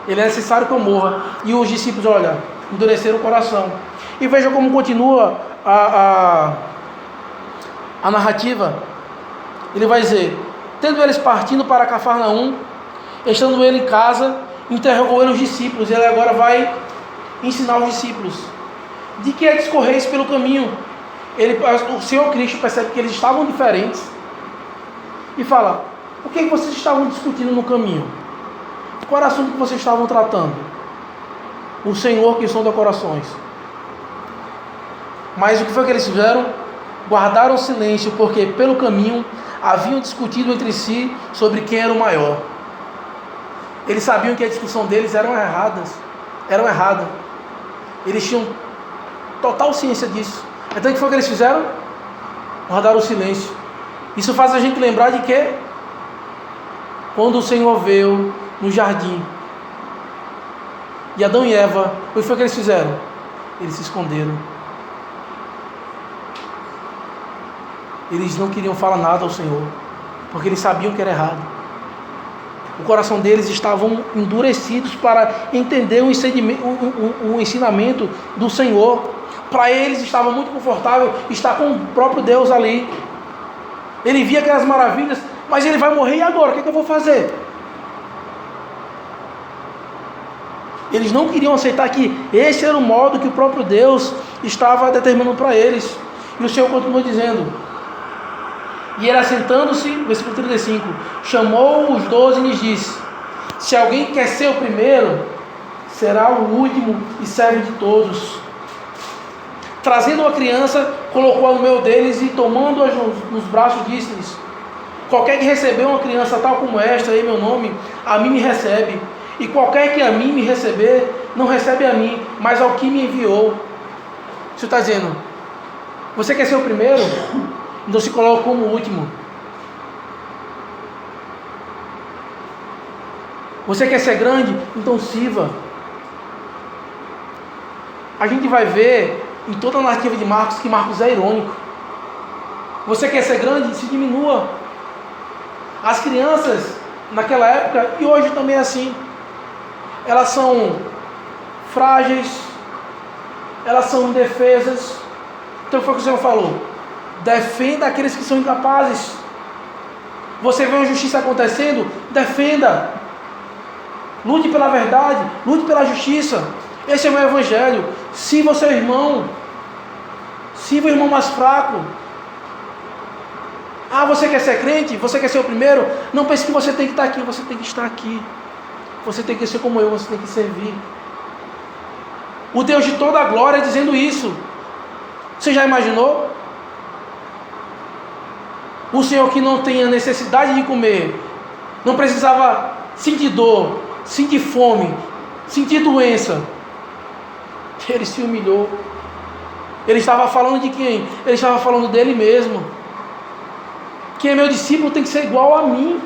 Ele é necessário que eu morra. E os discípulos, olha, endureceram o coração. E veja como continua a narrativa. Ele vai dizer: tendo eles partindo para Cafarnaum, estando ele em casa, interrogou ele os discípulos. E ele agora vai ensinar os discípulos: de que discorreis pelo caminho? O Senhor Cristo percebe que eles estavam diferentes e fala: o que vocês estavam discutindo no caminho? Qual era o assunto que vocês estavam tratando? O Senhor que sonda corações. Mas o que foi que eles fizeram? Guardaram silêncio, porque pelo caminho haviam discutido entre si sobre quem era o maior. Eles sabiam que a discussão deles era errada. Eles tinham total ciência disso. Então o que foi que eles fizeram? Guardaram o silêncio. Isso faz a gente lembrar de que quando o Senhor veio no jardim e Adão e Eva, o que foi que eles fizeram? Eles se esconderam. Eles não queriam falar nada ao Senhor, porque eles sabiam que era errado. O coração deles estavam endurecidos para entender o ensinamento do Senhor. Para eles estava muito confortável estar com o próprio Deus ali. Ele via aquelas maravilhas, mas ele vai morrer e agora? O que eu vou fazer? Eles não queriam aceitar que esse era o modo que o próprio Deus estava determinando para eles. E o Senhor continua dizendo: e ele, assentando-se, versículo 35, chamou os 12 e lhes disse: se alguém quer ser o primeiro, será o último e servo de todos. Trazendo uma criança, colocou-a no meio deles e, tomando-a nos braços, disse-lhes: qualquer que receber uma criança tal como esta em meu nome, a mim me recebe. E qualquer que a mim me receber, não recebe a mim, mas ao que me enviou. Você está dizendo: você quer ser o primeiro? Então se coloca como o último. Você quer ser grande? Então sirva. A gente vai ver em toda a narrativa de Marcos que Marcos é irônico. Você quer ser grande? Se diminua. As crianças naquela época, e hoje também é assim, elas são frágeis, elas são indefesas. Então foi o que o Senhor falou: defenda aqueles que são incapazes. Você vê uma justiça acontecendo, defenda. Lute pela verdade, lute pela justiça. Esse é o meu evangelho. Sirva o seu irmão, sirva o irmão mais fraco. Ah, você quer ser crente? Você quer ser o primeiro? Não pense que você tem que estar aqui. Você tem que estar aqui. Você tem que ser como eu, você tem que servir. O Deus de toda a glória dizendo isso. Você já imaginou? O Senhor que não tinha necessidade de comer, não precisava sentir dor, sentir fome, sentir doença. Ele se humilhou. Ele estava falando de quem? Ele estava falando dele mesmo. Quem é meu discípulo tem que ser igual a mim.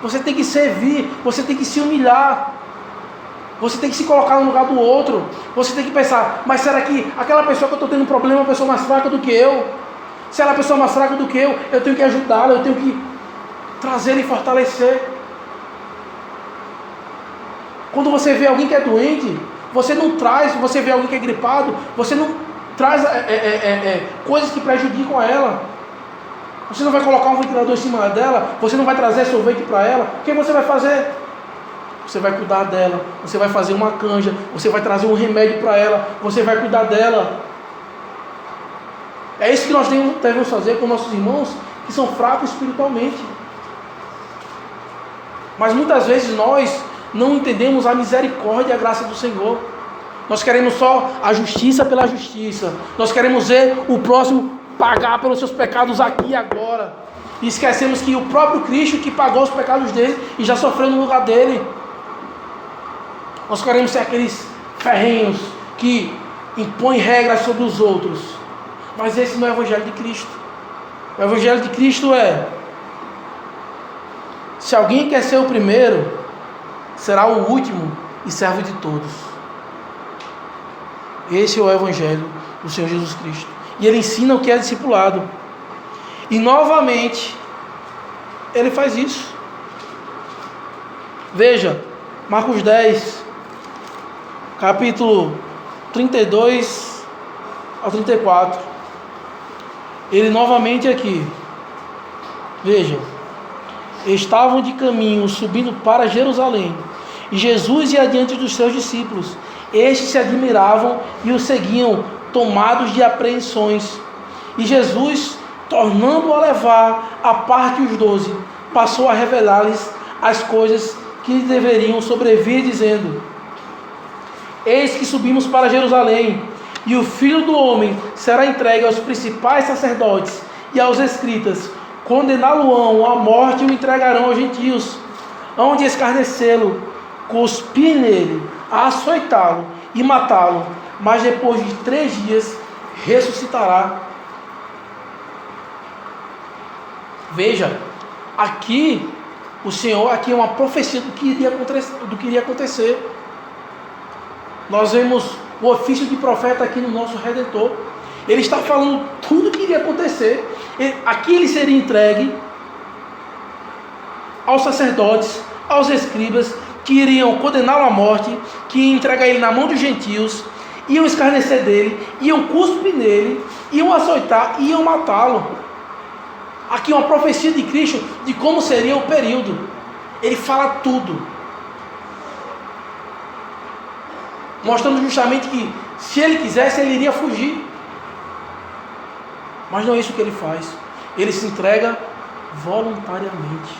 Você tem que servir, você tem que se humilhar. Você tem que se colocar no lugar do outro. Você tem que pensar: mas será que aquela pessoa que eu estou tendo problema é uma pessoa mais fraca do que eu? Se ela é uma pessoa mais fraca do que eu tenho que ajudá-la, eu tenho que trazê-la e fortalecer. Quando você vê alguém que é doente, você não traz, você vê alguém que é gripado, você não traz coisas que prejudicam a ela. Você não vai colocar um ventilador em cima dela, você não vai trazer sorvete para ela. O que você vai fazer? Você vai cuidar dela, você vai fazer uma canja, você vai trazer um remédio para ela, você vai cuidar dela. É isso que nós devemos fazer com nossos irmãos que são fracos espiritualmente. Mas muitas vezes nós não entendemos a misericórdia e a graça do Senhor. Nós queremos só a justiça pela justiça. Nós queremos ver o próximo pagar pelos seus pecados aqui e agora. E esquecemos que o próprio Cristo que pagou os pecados dele e já sofreu no lugar dele. Nós queremos ser aqueles ferrenhos que impõem regras sobre os outros. Mas esse não é o Evangelho de Cristo. O Evangelho de Cristo é: se alguém quer ser o primeiro, será o último e servo de todos. Esse é o Evangelho do Senhor Jesus Cristo. E ele ensina o que é discipulado. E novamente, ele faz isso. Veja, Marcos 10, capítulo 32 ao 34. Ele novamente aqui. Veja, estavam de caminho subindo para Jerusalém, e Jesus ia adiante dos seus discípulos. Estes se admiravam e o seguiam, tomados de apreensões. E Jesus, tornando a levar à parte os 12, passou a revelar-lhes as coisas que lhe deveriam sobrevir, dizendo: eis que subimos para Jerusalém, e o Filho do Homem será entregue aos principais sacerdotes e aos escribas. Condená-lo-ão à morte e o entregarão aos gentios, hão de escarnecê-lo, cuspir nele, açoitá-lo e matá-lo, mas depois de 3 dias ressuscitará. Veja, aqui o Senhor, aqui é uma profecia do que iria acontecer. Nós vemos o ofício de profeta aqui no nosso Redentor. Ele está falando tudo o que iria acontecer. Aqui ele seria entregue aos sacerdotes, aos escribas, que iriam condená-lo à morte, que iam entregar ele na mão dos gentios, iam escarnecer dele, iam cuspir nele, iam açoitar, iam matá-lo. Aqui uma profecia de Cristo de como seria o período. Ele fala tudo, mostrando justamente que se ele quisesse, ele iria fugir. Mas não é isso que ele faz. Ele se entrega voluntariamente.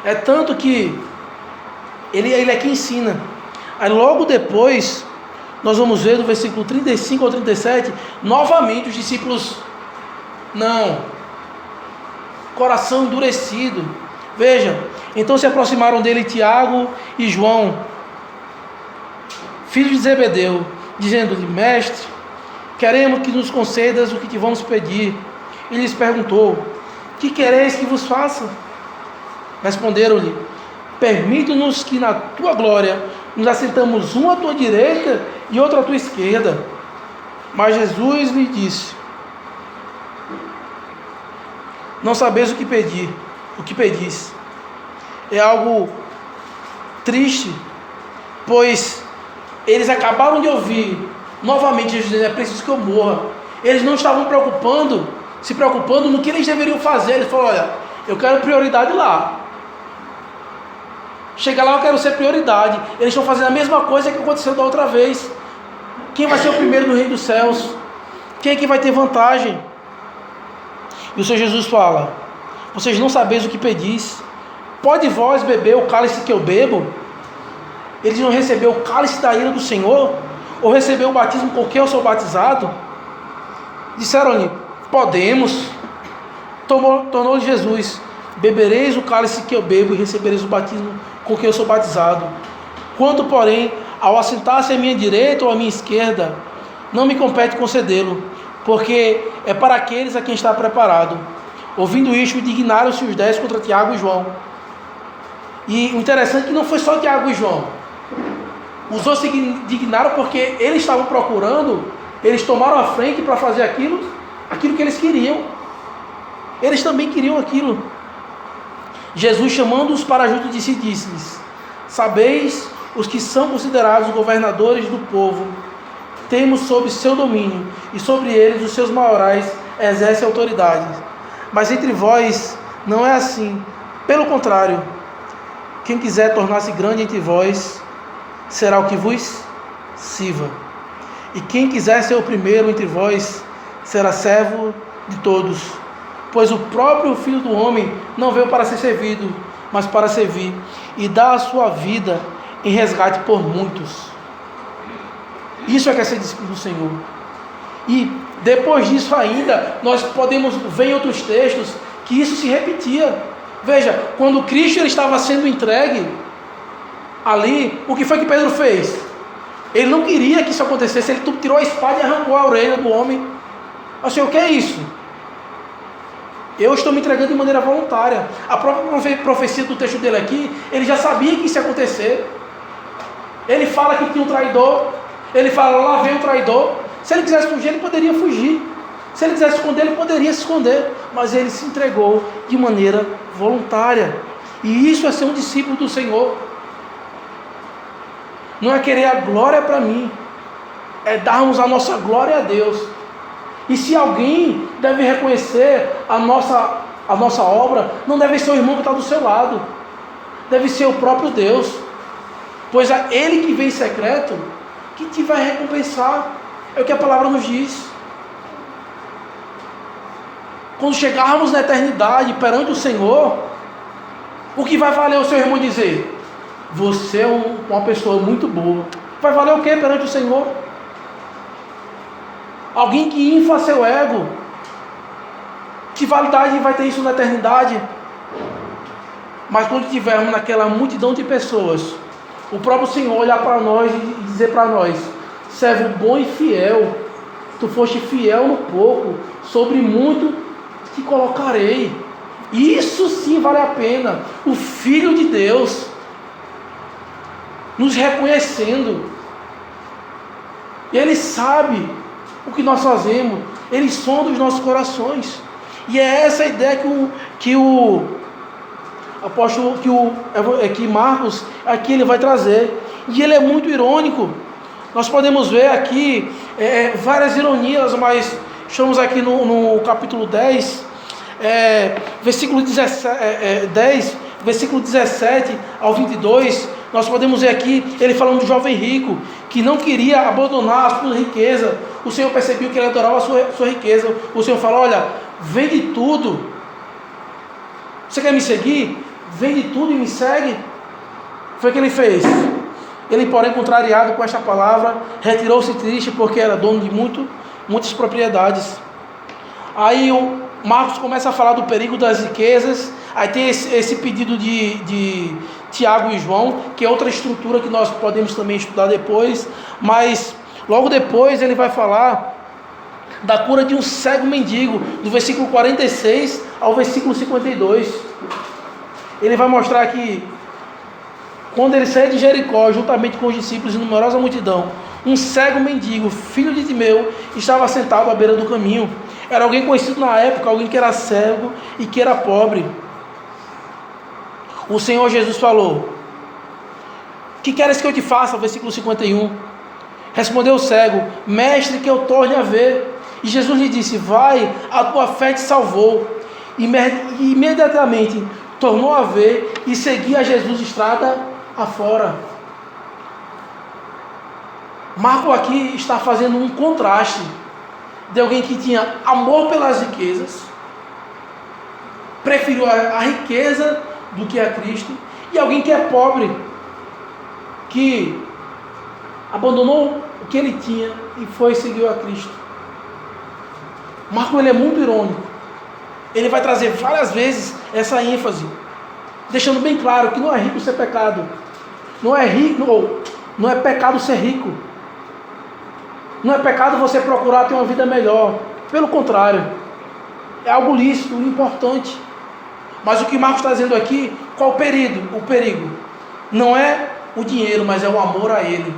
É tanto que ele é que ensina. Aí logo depois, nós vamos ver do versículo 35 ao 37, novamente os discípulos, coração endurecido. Veja, então se aproximaram dele Tiago e João, filhos de Zebedeu, dizendo-lhe: mestre, queremos que nos concedas o que te vamos pedir. E lhes perguntou: que quereis que vos faça? Responderam-lhe: permite-nos que na tua glória nos assentamos um à tua direita e outro à tua esquerda. Mas Jesus lhe disse: não sabeis o que pedis. É algo triste, pois eles acabaram de ouvir novamente Jesus dizendo: é preciso que eu morra. Eles não estavam se preocupando no que eles deveriam fazer. Eles falaram: olha, eu quero prioridade lá. Chega lá, eu quero ser prioridade. Eles estão fazendo a mesma coisa que aconteceu da outra vez. Quem vai ser o primeiro no reino dos céus? Quem é que vai ter vantagem? E o Senhor Jesus fala: vocês não sabeis o que pedis. Pode vós beber o cálice que eu bebo? Eles não receberam o cálice da ira do Senhor? Ou receberam o batismo com que eu sou batizado? Disseram-lhe: podemos. Tornou-lhe Jesus: bebereis o cálice que eu bebo e recebereis o batismo com que eu sou batizado. Quanto, porém, ao assentar-se à minha direita ou à minha esquerda, não me compete concedê-lo, porque é para aqueles a quem está preparado. Ouvindo isto, indignaram-se os 10 contra Tiago e João. E o interessante é que não foi só Tiago e João. Os outros se indignaram porque eles estavam procurando, eles tomaram a frente para fazer aquilo que eles queriam. Eles também queriam aquilo. Jesus, chamando-os para junto de si, disse-lhes: sabeis os que são considerados governadores do povo, temos sob seu domínio, e sobre eles os seus maiorais exercem autoridade. Mas entre vós não é assim. Pelo contrário, quem quiser tornar-se grande entre vós, será o que vos sirva. E quem quiser ser o primeiro entre vós, será servo de todos. Pois o próprio Filho do Homem não veio para ser servido, mas para servir, e dar a sua vida em resgate por muitos. Isso é que é ser discípulo do Senhor. E depois disso ainda, nós podemos ver em outros textos que isso se repetia. Veja, quando Cristo ele estava sendo entregue ali, o que foi que Pedro fez? Ele não queria que isso acontecesse, ele tirou a espada e arrancou a orelha do homem. Assim, o que é isso? Eu estou me entregando de maneira voluntária. A própria profecia do texto dele aqui, ele já sabia que isso ia acontecer. Ele fala que tinha um traidor, ele fala, lá vem o traidor. Se ele quisesse fugir, ele poderia fugir. Se ele quisesse esconder, ele poderia se esconder. Mas ele se entregou de maneira voluntária. E isso é ser um discípulo do Senhor. Não é querer a glória para mim, é darmos a nossa glória a Deus. E se alguém deve reconhecer a nossa obra, não deve ser o irmão que está do seu lado, deve ser o próprio Deus, pois é Ele que vem em secreto, que te vai recompensar, é o que a palavra nos diz. Quando chegarmos na eternidade perante o Senhor, o que vai valer o seu irmão dizer? Você é uma pessoa muito boa. Vai valer o que perante o Senhor? Alguém que infla seu ego. Que validade vai ter isso na eternidade? Mas quando estivermos naquela multidão de pessoas, o próprio Senhor olhar para nós e dizer para nós: servo bom e fiel, tu foste fiel no pouco, sobre muito te colocarei. Isso sim vale a pena. O Filho de Deus nos reconhecendo, e Ele sabe o que nós fazemos, Ele sonda os nossos corações, e é essa a ideia que o apóstolo, que Marcos aqui ele vai trazer, e ele é muito irônico. Nós podemos ver aqui várias ironias, mas estamos aqui no capítulo 10, versículo 10, versículo 17 ao 22, nós podemos ver aqui, ele falando do jovem rico, que não queria abandonar a sua riqueza. O Senhor percebeu que ele adorava a sua riqueza. O Senhor falou: olha, vende tudo. Você quer me seguir? Vende tudo e me segue. Foi o que ele fez. Ele, porém, contrariado com esta palavra, retirou-se triste, porque era dono de muitas propriedades. Aí o Marcos começa a falar do perigo das riquezas. Aí tem esse pedido de Tiago e João, que é outra estrutura que nós podemos também estudar depois. Mas logo depois ele vai falar da cura de um cego mendigo, do versículo 46 ao versículo 52. Ele vai mostrar que quando ele saiu de Jericó, juntamente com os discípulos e numerosa multidão, um cego mendigo, filho de Timeu, estava sentado à beira do caminho. Era alguém conhecido na época, alguém que era cego e que era pobre. O Senhor Jesus falou: que queres que eu te faça? Versículo 51. Respondeu o cego: mestre, que eu torne a ver. E Jesus lhe disse: vai, a tua fé te salvou. E imediatamente tornou a ver e seguia Jesus estrada afora. Marco aqui está fazendo um contraste de alguém que tinha amor pelas riquezas, preferiu a riqueza do que a Cristo, e alguém que é pobre, que abandonou o que ele tinha e foi seguir a Cristo. Marco ele é muito irônico. Ele vai trazer várias vezes essa ênfase, deixando bem claro que não é rico ser pecado, não é pecado ser rico, não é pecado você procurar ter uma vida melhor. Pelo contrário, é algo lícito, importante. Mas o que Marcos está dizendo aqui, qual o perigo? O perigo não é o dinheiro, mas é o amor a Ele.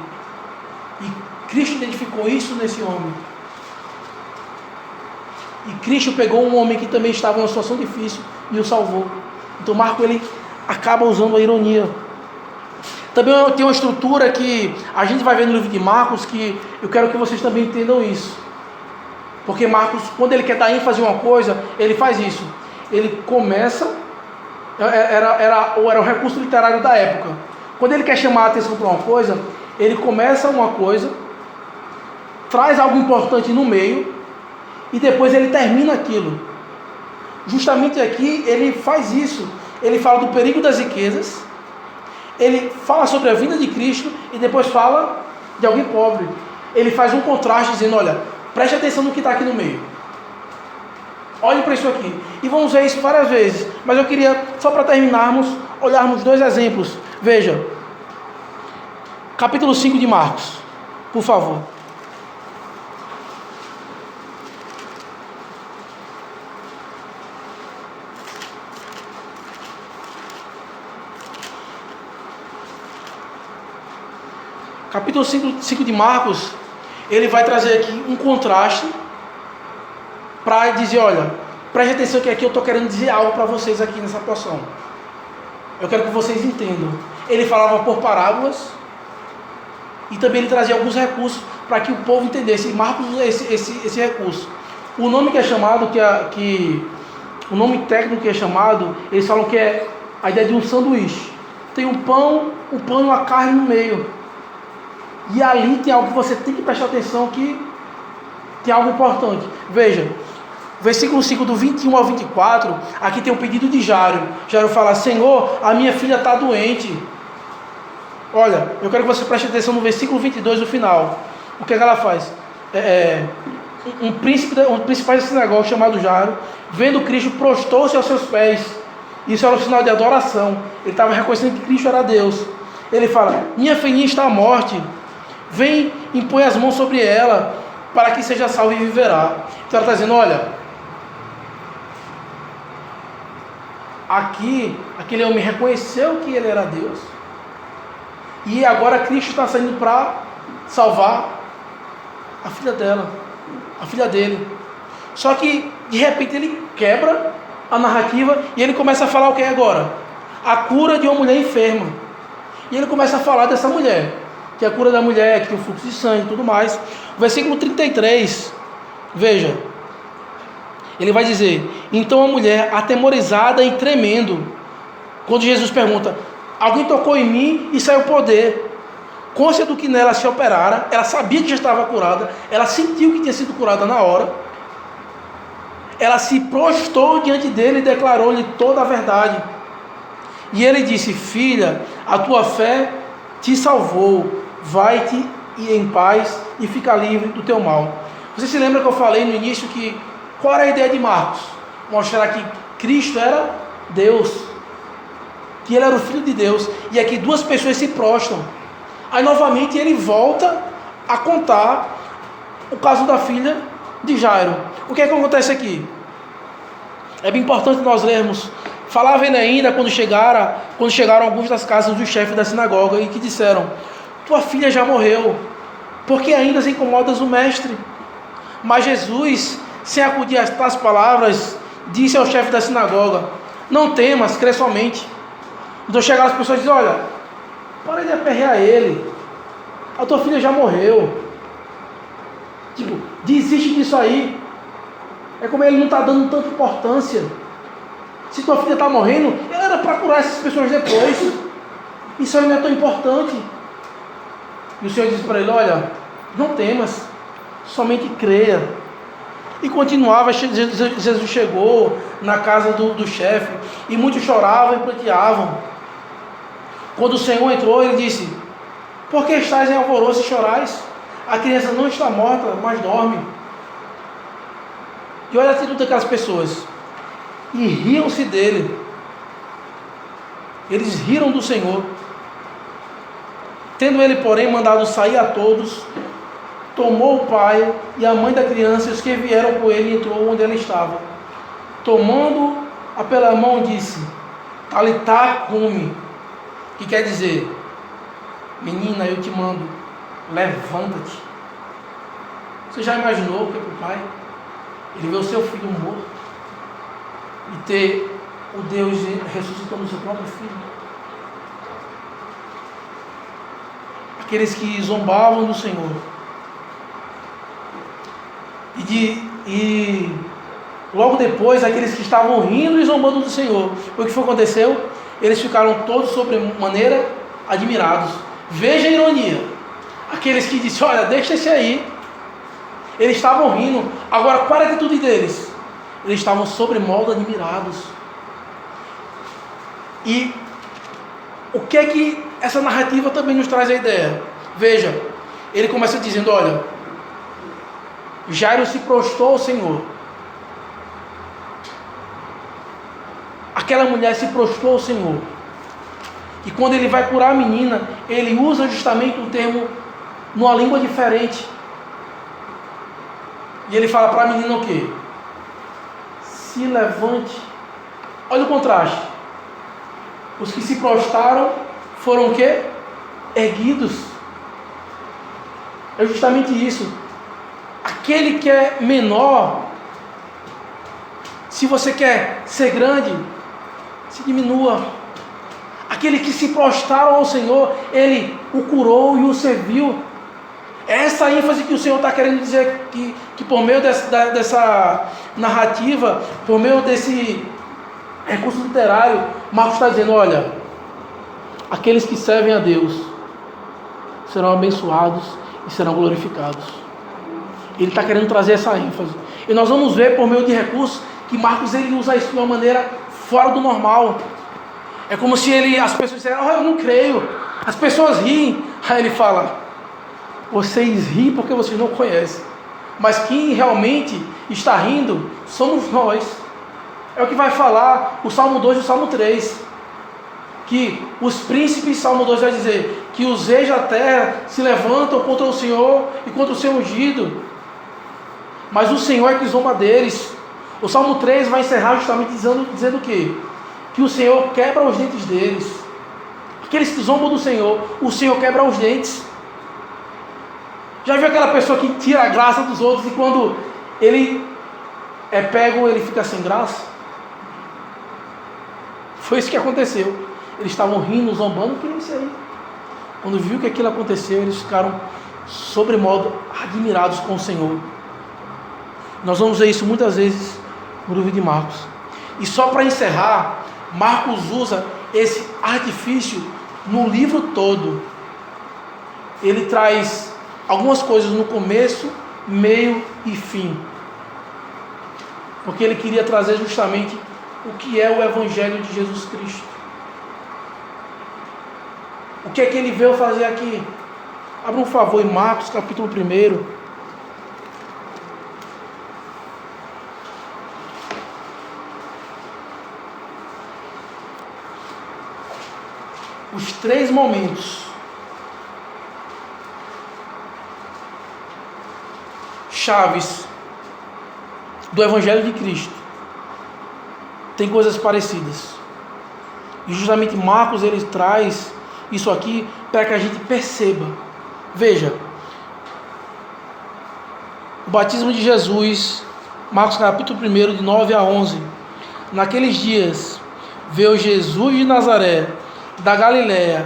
E Cristo identificou isso nesse homem. E Cristo pegou um homem que também estava em uma situação difícil e o salvou. Então Marcos ele acaba usando a ironia. Também tem uma estrutura que a gente vai ver no livro de Marcos, que eu quero que vocês também entendam isso. Porque Marcos, quando ele quer dar ênfase em uma coisa, ele faz isso. Ele começa, era o recurso literário da época. Quando ele quer chamar a atenção para uma coisa, ele começa uma coisa, traz algo importante no meio, e depois ele termina aquilo. Justamente aqui ele faz isso. Ele fala do perigo das riquezas, ele fala sobre a vinda de Cristo e depois fala de alguém pobre. ele faz um contraste dizendo, olha, preste atenção no que está aqui no meio. Olhe para isso aqui. E vamos ver isso várias vezes. Mas eu queria, só para terminarmos, olharmos dois exemplos. Veja, capítulo 5 de Marcos, por favor. Capítulo 5 de Marcos, ele vai trazer aqui um contraste para dizer, olha, preste atenção que aqui eu estou querendo dizer algo para vocês aqui nessa porção. Eu quero que vocês entendam. Ele falava por parábolas e também ele trazia alguns recursos para que o povo entendesse. E Marcos usa esse recurso. O nome que é chamado, o nome técnico que é chamado, eles falam que é a ideia de um sanduíche. Tem um pão e uma carne no meio. E ali tem algo que você tem que prestar atenção, que tem algo importante. Veja, versículo 5 do 21 ao 24, aqui tem um pedido de Jairo. Jairo fala, Senhor, a minha filha está doente. Olha, eu quero que você preste atenção no versículo 22 do final. O que é que ela faz? Um principal da sinagoga chamado Jairo, vendo Cristo, prostou-se aos seus pés. Isso era um sinal de adoração. Ele estava reconhecendo que Cristo era Deus. Ele fala, minha filhinha está à morte. Vem, impõe as mãos sobre ela, para que seja salva e viverá. Então ela está dizendo, olha, aqui, aquele homem reconheceu que ele era Deus, e agora Cristo está saindo para salvar a filha dela, a filha dele. Só que, de repente, ele quebra a narrativa, e ele começa a falar o que é agora? A cura de uma mulher enferma. E ele começa a falar dessa mulher, que é a cura da mulher, que tem um fluxo de sangue e tudo mais. Versículo 33, veja, ele vai dizer, então a mulher, atemorizada e tremendo, quando Jesus pergunta, alguém tocou em mim e saiu poder, consciente do que nela se operara, ela sabia que já estava curada, ela sentiu que tinha sido curada na hora, ela se prostrou diante dele e declarou-lhe toda a verdade. E ele disse, filha, a tua fé te salvou, vai-te em paz e fica livre do teu mal. Você se lembra que eu falei no início que, qual era a ideia de Marcos? Mostrar que Cristo era Deus, que ele era o Filho de Deus, e aqui duas pessoas se prostram. Aí novamente ele volta a contar o caso da filha de Jairo. O que é que acontece aqui? É bem importante nós lermos. Falava ele ainda quando chegaram alguns das casas dos chefes da sinagoga e que disseram, tua filha já morreu, porque ainda incomodas o mestre? Mas Jesus, sem acudir a tais palavras, disse ao chefe da sinagoga, não temas, crê somente. Então chegaram as pessoas e dizem, olha, para de aperrear ele, a tua filha já morreu, tipo, desiste disso aí. É como ele não está dando tanta importância. Se tua filha está morrendo, era para curar essas pessoas depois. Isso aí não é tão importante. E o Senhor disse para ele, olha, não temas, somente creia. E continuava, Jesus chegou na casa do chefe, e muitos choravam e pranteavam. Quando o Senhor entrou, ele disse, por que estáis em alvoroço e chorais? A criança não está morta, mas dorme. E olha a atitude daquelas pessoas. E riam-se dele. Eles riram do Senhor. Tendo ele, porém, mandado sair a todos, tomou o pai e a mãe da criança e os que vieram com ele, e entrou onde ela estava. Tomando-a pela mão, disse, Talitá cumi, que quer dizer, menina, eu te mando, levanta-te. Você já imaginou o que é para o pai? Ele vê o seu filho morto e ter o Deus ressuscitando o seu próprio filho. Aqueles que zombavam do Senhor. E logo depois, aqueles que estavam rindo e zombando do Senhor. O que foi que aconteceu? Eles ficaram todos sobremaneira admirados. Veja a ironia. Aqueles que disseram, olha, deixa esse aí. Eles estavam rindo. Agora, qual era a atitude deles? Eles estavam sobremodo admirados. E o que é que essa narrativa também nos traz a ideia? Veja, ele começa dizendo: olha, Jairo se prostrou ao Senhor. Aquela mulher se prostrou ao Senhor. E quando ele vai curar a menina, ele usa justamente um termo numa língua diferente. E ele fala para a menina o quê? Se levante. Olha o contraste. Os que se prostraram foram o quê? Erguidos. É justamente isso. Aquele que é menor, se você quer ser grande, se diminua. Aquele que se prostraram ao Senhor, Ele o curou e o serviu. É essa ênfase que o Senhor está querendo dizer, que por meio dessa narrativa, por meio desse recurso literário, Marcos está dizendo: olha, aqueles que servem a Deus serão abençoados e serão glorificados. Ele está querendo trazer essa ênfase. E nós vamos ver por meio de recursos que Marcos ele usa isso de uma maneira fora do normal. É como se as pessoas disseram: eu não creio. As pessoas riem. Aí ele fala: vocês riem porque vocês não conhecem. Mas quem realmente está rindo somos nós. É o que vai falar o Salmo 2 e o Salmo 3. Que os príncipes, Salmo 2 vai dizer, que os reis da terra se levantam contra o Senhor e contra o seu ungido. Mas o Senhor é que zomba deles. O Salmo 3 vai encerrar justamente dizendo o quê? Que o Senhor quebra os dentes deles. Aqueles que zombam do Senhor, o Senhor quebra os dentes. Já viu aquela pessoa que tira a graça dos outros e quando ele é pego, ele fica sem graça? Foi isso que aconteceu. Eles estavam rindo, zombando, queriam isso aí. Quando viu que aquilo aconteceu, eles ficaram sobremodo admirados com o Senhor. Nós vamos ver isso muitas vezes no livro de Marcos. E só para encerrar, Marcos usa esse artifício no livro todo. Ele traz algumas coisas no começo, meio e fim. Porque ele queria trazer justamente o que é o Evangelho de Jesus Cristo. O que é que ele veio fazer aqui? Abra um favor em Marcos capítulo 1. Os 3 momentos chaves do Evangelho de Cristo tem coisas parecidas. E justamente Marcos ele traz isso aqui para que a gente perceba. Veja, o batismo de Jesus, Marcos capítulo 1, de 9 a 11. Naqueles dias veio Jesus de Nazaré, da Galiléia,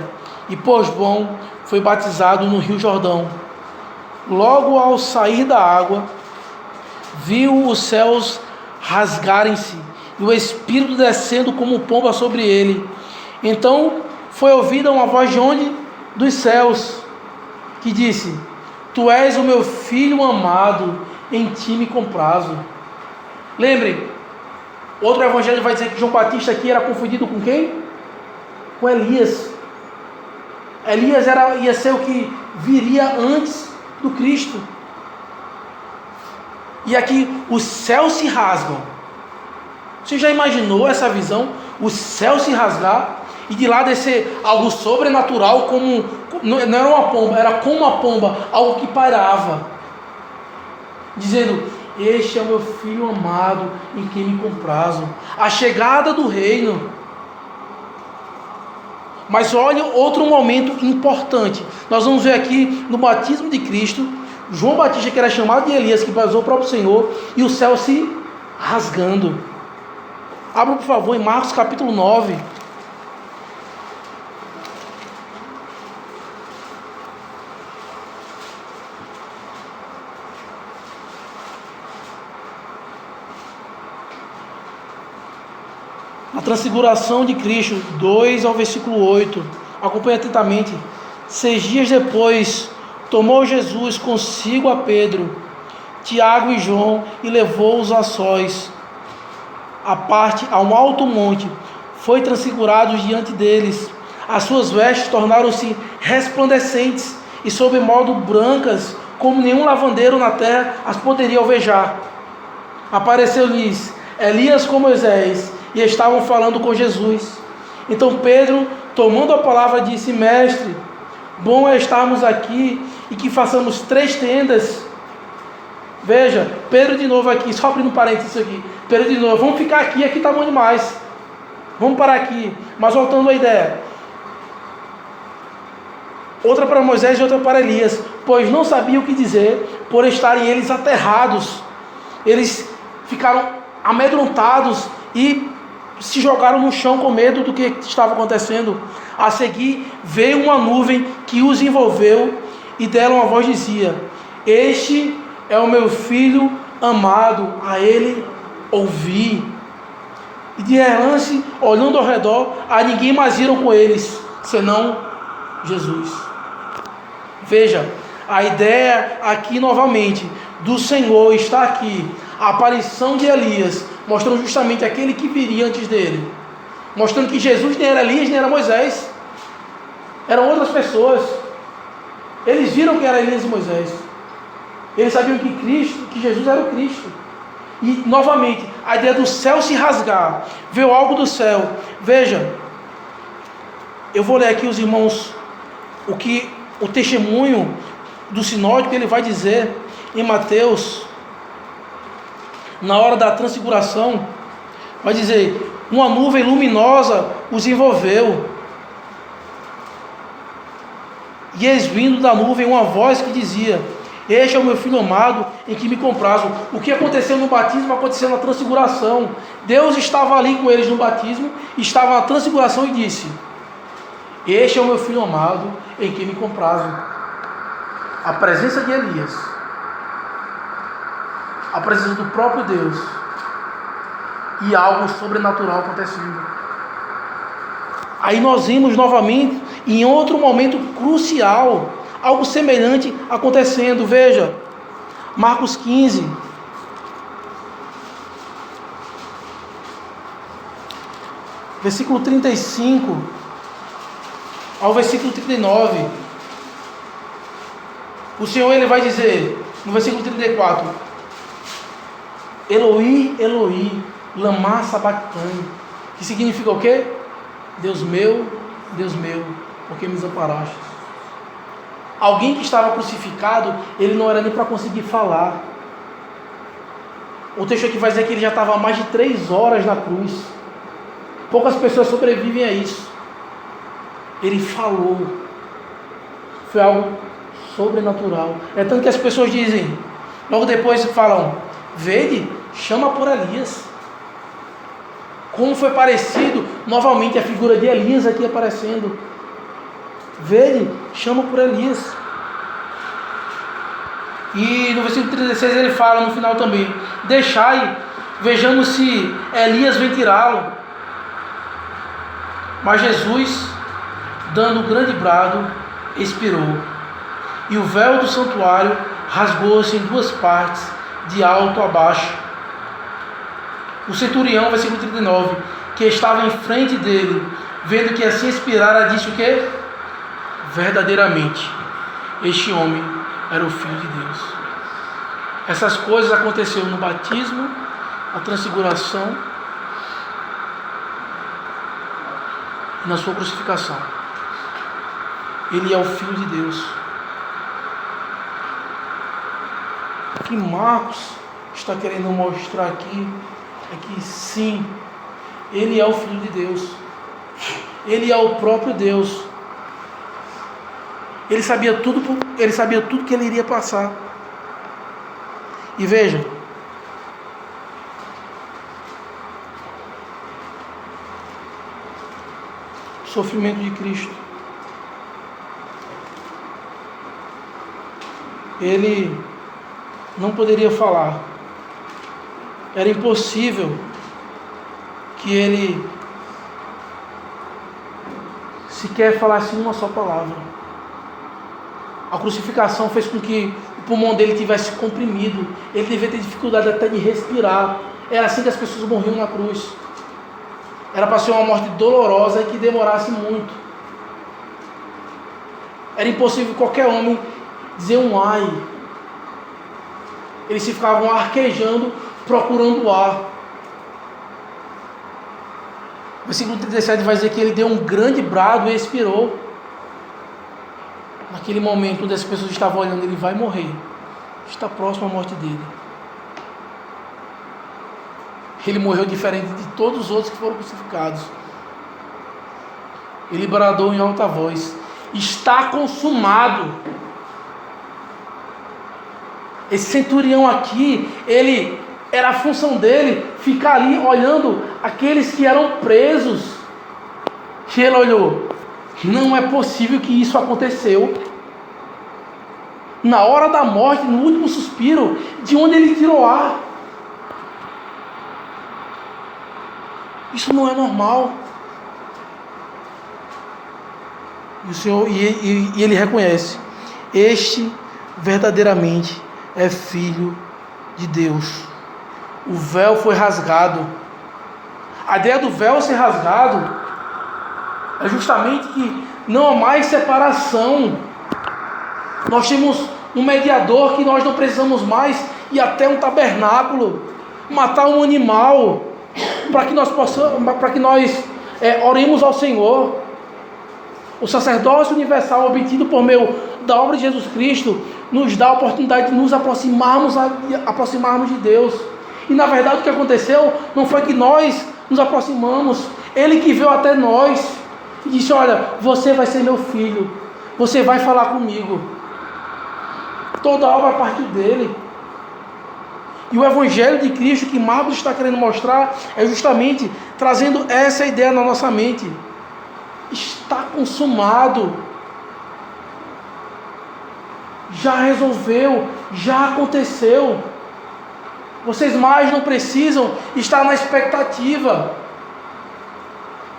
e por João foi batizado no Rio Jordão. Logo ao sair da água, viu os céus rasgarem-se e o Espírito descendo como pomba sobre ele. Então foi ouvida uma voz de onde? Dos céus, que disse: Tu és o meu filho amado, em ti me comprazo. Lembrem, outro evangelho vai dizer que João Batista aqui era confundido com quem? Com Elias. Elias ia ser o que viria antes do Cristo. E aqui os céus se rasgam. Você já imaginou essa visão? Os céus se rasgar e de lá descer algo sobrenatural, como não era uma pomba, era como uma pomba, algo que pairava, dizendo: Este é o meu filho amado, em quem me comprazo. A chegada do reino. Mas olha outro momento importante. Nós vamos ver aqui no batismo de Cristo, João Batista, que era chamado de Elias, que batizou o próprio Senhor, e o céu se rasgando. Abra por favor em Marcos capítulo 9. A transfiguração de Cristo, 2 ao versículo 8. Acompanhe atentamente. 6 dias depois, tomou Jesus consigo a Pedro, Tiago e João e levou-os a sós, à parte, a um alto monte. Foi transfigurado diante deles. As suas vestes tornaram-se resplandecentes e sob modo brancas, como nenhum lavandeiro na terra as poderia alvejar. Apareceu-lhes Elias com Moisés, e estavam falando com Jesus. Então Pedro, tomando a palavra, disse: Mestre, bom é estarmos aqui e que façamos 3 tendas. Veja, Pedro de novo aqui, só abrindo parênteses aqui. Pedro de novo, vamos ficar aqui está bom demais. Vamos parar aqui. Mas voltando à ideia. Outra para Moisés e outra para Elias, pois não sabiam o que dizer, por estarem eles aterrados. Eles ficaram amedrontados e se jogaram no chão com medo do que estava acontecendo. A seguir veio uma nuvem que os envolveu, e dela uma voz dizia: Este é o meu filho amado, a ele ouvi. E de relance, olhando ao redor, a ninguém mais viram com eles, senão Jesus. Veja, a ideia aqui novamente do Senhor está aqui. A aparição de Elias, mostrando justamente aquele que viria antes dele, mostrando que Jesus nem era Elias, nem era Moisés, eram outras pessoas. Eles viram que era Elias e Moisés, eles sabiam que Jesus era o Cristo. E novamente, a ideia do céu se rasgar, veio algo do céu. Veja, eu vou ler aqui, os irmãos, o testemunho do sinótico, ele vai dizer em Mateus, na hora da transfiguração, vai dizer: uma nuvem luminosa os envolveu, e eis vindo da nuvem uma voz que dizia: Este é o meu filho amado, em que me comprazo. O que aconteceu no batismo aconteceu na transfiguração. Deus estava ali com eles no batismo, estava na transfiguração e disse: Este é o meu filho amado, em que me comprazo. A presença de Elias, a presença do próprio Deus e algo sobrenatural acontecendo. Aí nós vimos novamente, em outro momento crucial, algo semelhante acontecendo. Veja, Marcos 15, versículo 35 ao versículo 39. O Senhor, ele vai dizer no versículo 34: Eloi, Eloi, lama sabachthani, que significa o quê? Deus meu, por que me desamparaste? Alguém que estava crucificado, ele não era nem para conseguir falar. O texto aqui vai dizer que ele já estava há mais de 3 horas na cruz. Poucas pessoas sobrevivem a isso. Ele falou. Foi algo sobrenatural. É tanto que as pessoas dizem, logo depois falam: Vede, chama por Elias. Como foi parecido novamente a figura de Elias aqui aparecendo. Vede, chama por Elias. E no versículo 36 ele fala no final também: Deixai, vejamos se Elias vem tirá-lo. Mas Jesus, dando um grande brado, expirou. E o véu do santuário rasgou-se em 2 partes, de alto a baixo. O centurião, versículo 39, que estava em frente dele, vendo que assim expirara, disse o quê? Verdadeiramente, este homem era o Filho de Deus. Essas coisas aconteceram no batismo, na transfiguração e na sua crucificação. Ele é o Filho de Deus. O que Marcos está querendo mostrar aqui é que sim, ele é o Filho de Deus. Ele é o próprio Deus. Ele sabia tudo que ele iria passar. E veja, o sofrimento de Cristo. Ele não poderia falar. Era impossível que ele sequer falasse uma só palavra. A crucificação fez com que o pulmão dele tivesse comprimido. Ele devia ter dificuldade até de respirar. Era assim que as pessoas morriam na cruz. Era para ser uma morte dolorosa e que demorasse muito. Era impossível qualquer homem dizer um ai. Eles se ficavam arquejando, procurando o ar. O versículo 37 vai dizer que ele deu um grande brado e expirou. Naquele momento onde as pessoas estavam olhando, ele vai morrer. Está próximo à morte dele. Ele morreu diferente de todos os outros que foram crucificados. Ele bradou em alta voz: está consumado. Esse centurião aqui, era a função dele ficar ali olhando aqueles que eram presos. E ele olhou: não é possível que isso aconteceu. Na hora da morte, no último suspiro, de onde ele tirou ar. Isso não é normal. E o Senhor, e ele reconhece: este verdadeiramente é filho de Deus. O véu foi rasgado. A ideia do véu ser rasgado é justamente que não há mais separação. Nós temos um mediador que nós não precisamos mais ir até um tabernáculo, matar um animal, para que nós oremos ao Senhor. O sacerdócio universal obtido por meio da obra de Jesus Cristo nos dá a oportunidade de nos aproximarmos de Deus. E na verdade o que aconteceu não foi que nós nos aproximamos, Ele que veio até nós e disse: olha, você vai ser meu filho, você vai falar comigo. Toda a obra partiu dele. E o Evangelho de Cristo que Marcos está querendo mostrar é justamente trazendo essa ideia na nossa mente. Está consumado. Já resolveu, já aconteceu. Vocês mais não precisam estar na expectativa.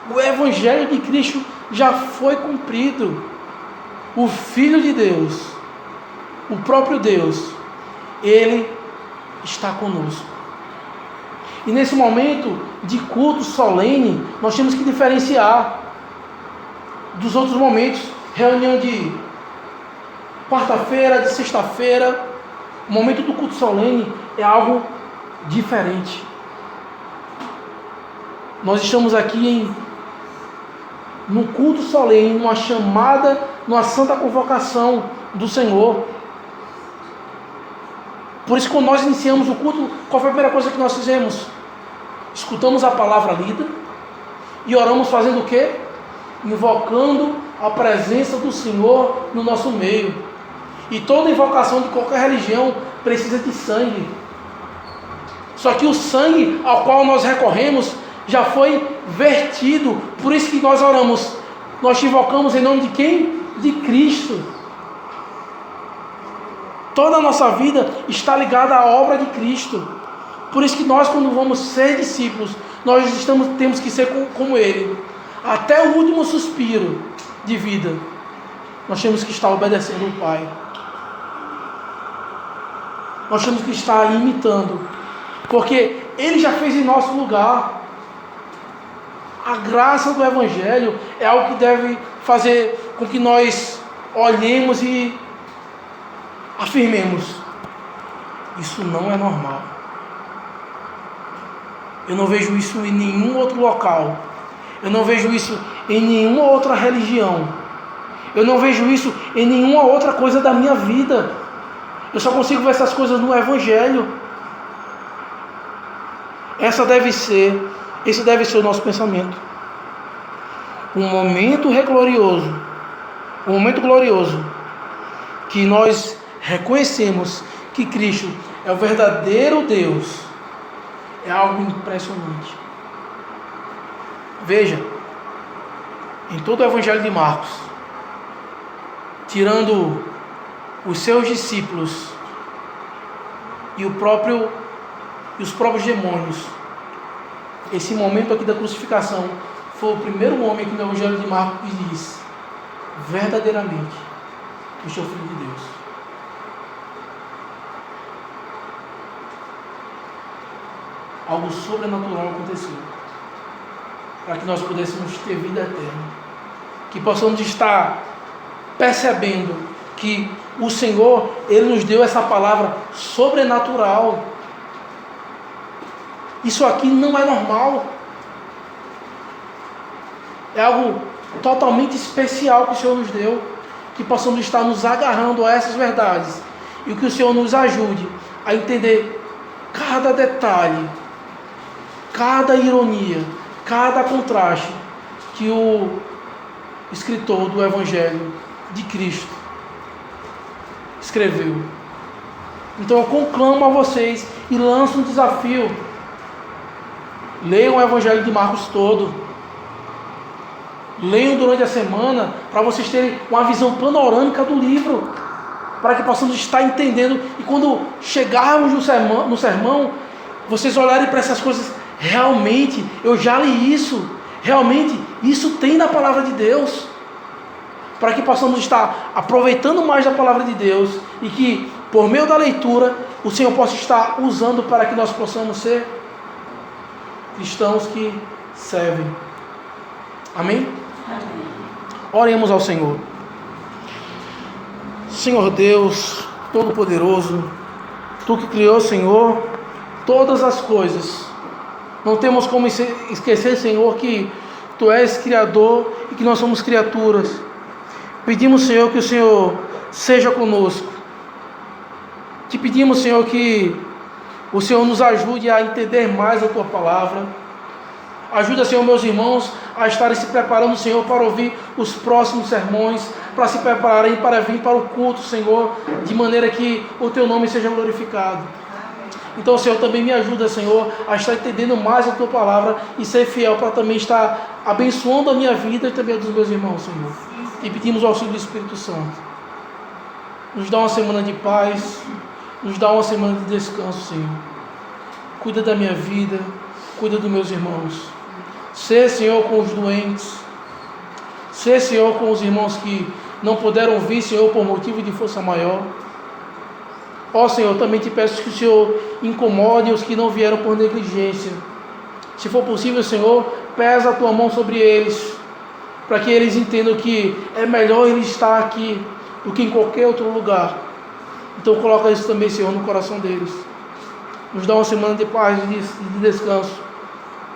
O Evangelho de Cristo já foi cumprido. O Filho de Deus, o próprio Deus, Ele está conosco. E nesse momento de culto solene, nós temos que diferenciar dos outros momentos. Reunião de quarta-feira, de sexta-feira, o momento do culto solene é algo diferente. Nós estamos aqui no culto solene, numa chamada, numa santa convocação do Senhor. Por isso, quando nós iniciamos o culto, qual foi a primeira coisa que nós fizemos? Escutamos a palavra lida e oramos fazendo o quê? Invocando a presença do Senhor no nosso meio. E toda invocação de qualquer religião precisa de sangue. Só que o sangue ao qual nós recorremos já foi vertido. Por isso que nós oramos. Nós te invocamos em nome de quem? De Cristo. Toda a nossa vida está ligada à obra de Cristo. Por isso que nós, quando vamos ser discípulos, temos que ser como Ele. Até o último suspiro de vida, nós temos que estar obedecendo o Pai. Nós temos que estar imitando, porque Ele já fez em nosso lugar. A graça do Evangelho é algo que deve fazer com que nós olhemos e afirmemos: isso não é normal. Eu não vejo isso em nenhum outro local. Eu não vejo isso em nenhuma outra religião. Eu não vejo isso em nenhuma outra coisa da minha vida. Eu só consigo ver essas coisas no Evangelho. Esse deve ser o nosso pensamento. Um momento glorioso, que nós reconhecemos que Cristo é o verdadeiro Deus, é algo impressionante. Veja, em todo o Evangelho de Marcos, tirando os seus discípulos e os próprios demônios, esse momento aqui da crucificação foi o primeiro homem aqui no Evangelho de Marcos que diz: verdadeiramente, eu sou filho de Deus. Algo sobrenatural aconteceu, para que nós pudéssemos ter vida eterna, que possamos estar percebendo que o Senhor, Ele nos deu essa palavra sobrenatural. Isso aqui não é normal. É algo totalmente especial que o Senhor nos deu, que possamos estar nos agarrando a essas verdades, e que o Senhor nos ajude a entender cada detalhe, cada ironia, cada contraste que o escritor do Evangelho de Cristo escreveu. Então eu conclamo a vocês e lanço um desafio: leiam o Evangelho de Marcos todo, leiam durante a semana, para vocês terem uma visão panorâmica do livro, para que possamos estar entendendo, e quando chegarmos no sermão, vocês olharem para essas coisas: realmente, eu já li isso, realmente, isso tem na palavra de Deus, para que possamos estar aproveitando mais da palavra de Deus, e que, por meio da leitura, o Senhor possa estar usando para que nós possamos ser cristãos que servem. Amém? Amém. Oremos ao Senhor. Senhor Deus Todo-Poderoso, Tu que criou, Senhor, todas as coisas, não temos como esquecer, Senhor, que Tu és Criador e que nós somos criaturas. Pedimos, Senhor, que o Senhor seja conosco. Te pedimos, Senhor, que o Senhor nos ajude a entender mais a Tua palavra. Ajuda, Senhor, meus irmãos a estarem se preparando, Senhor, para ouvir os próximos sermões, para se prepararem para vir para o culto, Senhor, de maneira que o Teu nome seja glorificado. Então, Senhor, também me ajuda, Senhor, a estar entendendo mais a Tua palavra e ser fiel para também estar abençoando a minha vida e também a dos meus irmãos, Senhor. E pedimos o auxílio do Espírito Santo. Nos dá uma semana de paz, nos dá uma semana de descanso, Senhor. Cuida da minha vida, cuida dos meus irmãos. Sê, Senhor, com os doentes. Sê, Senhor, com os irmãos que não puderam vir, Senhor, por motivo de força maior. Ó, Senhor, também te peço que o Senhor incomode os que não vieram por negligência. Se for possível, Senhor, pesa a Tua mão sobre eles, para que eles entendam que é melhor eles estar aqui do que em qualquer outro lugar. Então coloca isso também, Senhor, no coração deles. Nos dá uma semana de paz e de descanso.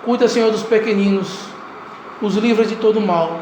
Cuida, Senhor, dos pequeninos, os livra de todo mal.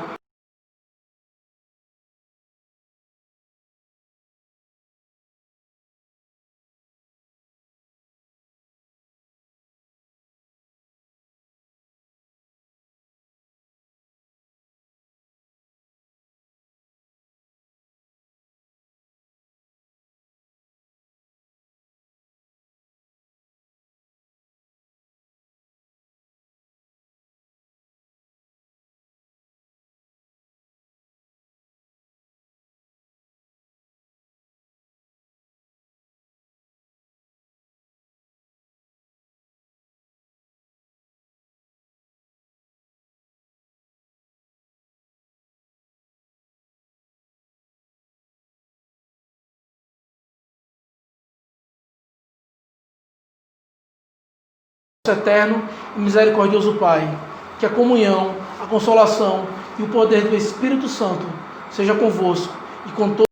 Eterno e misericordioso Pai, que a comunhão, a consolação e o poder do Espírito Santo seja convosco e com todos.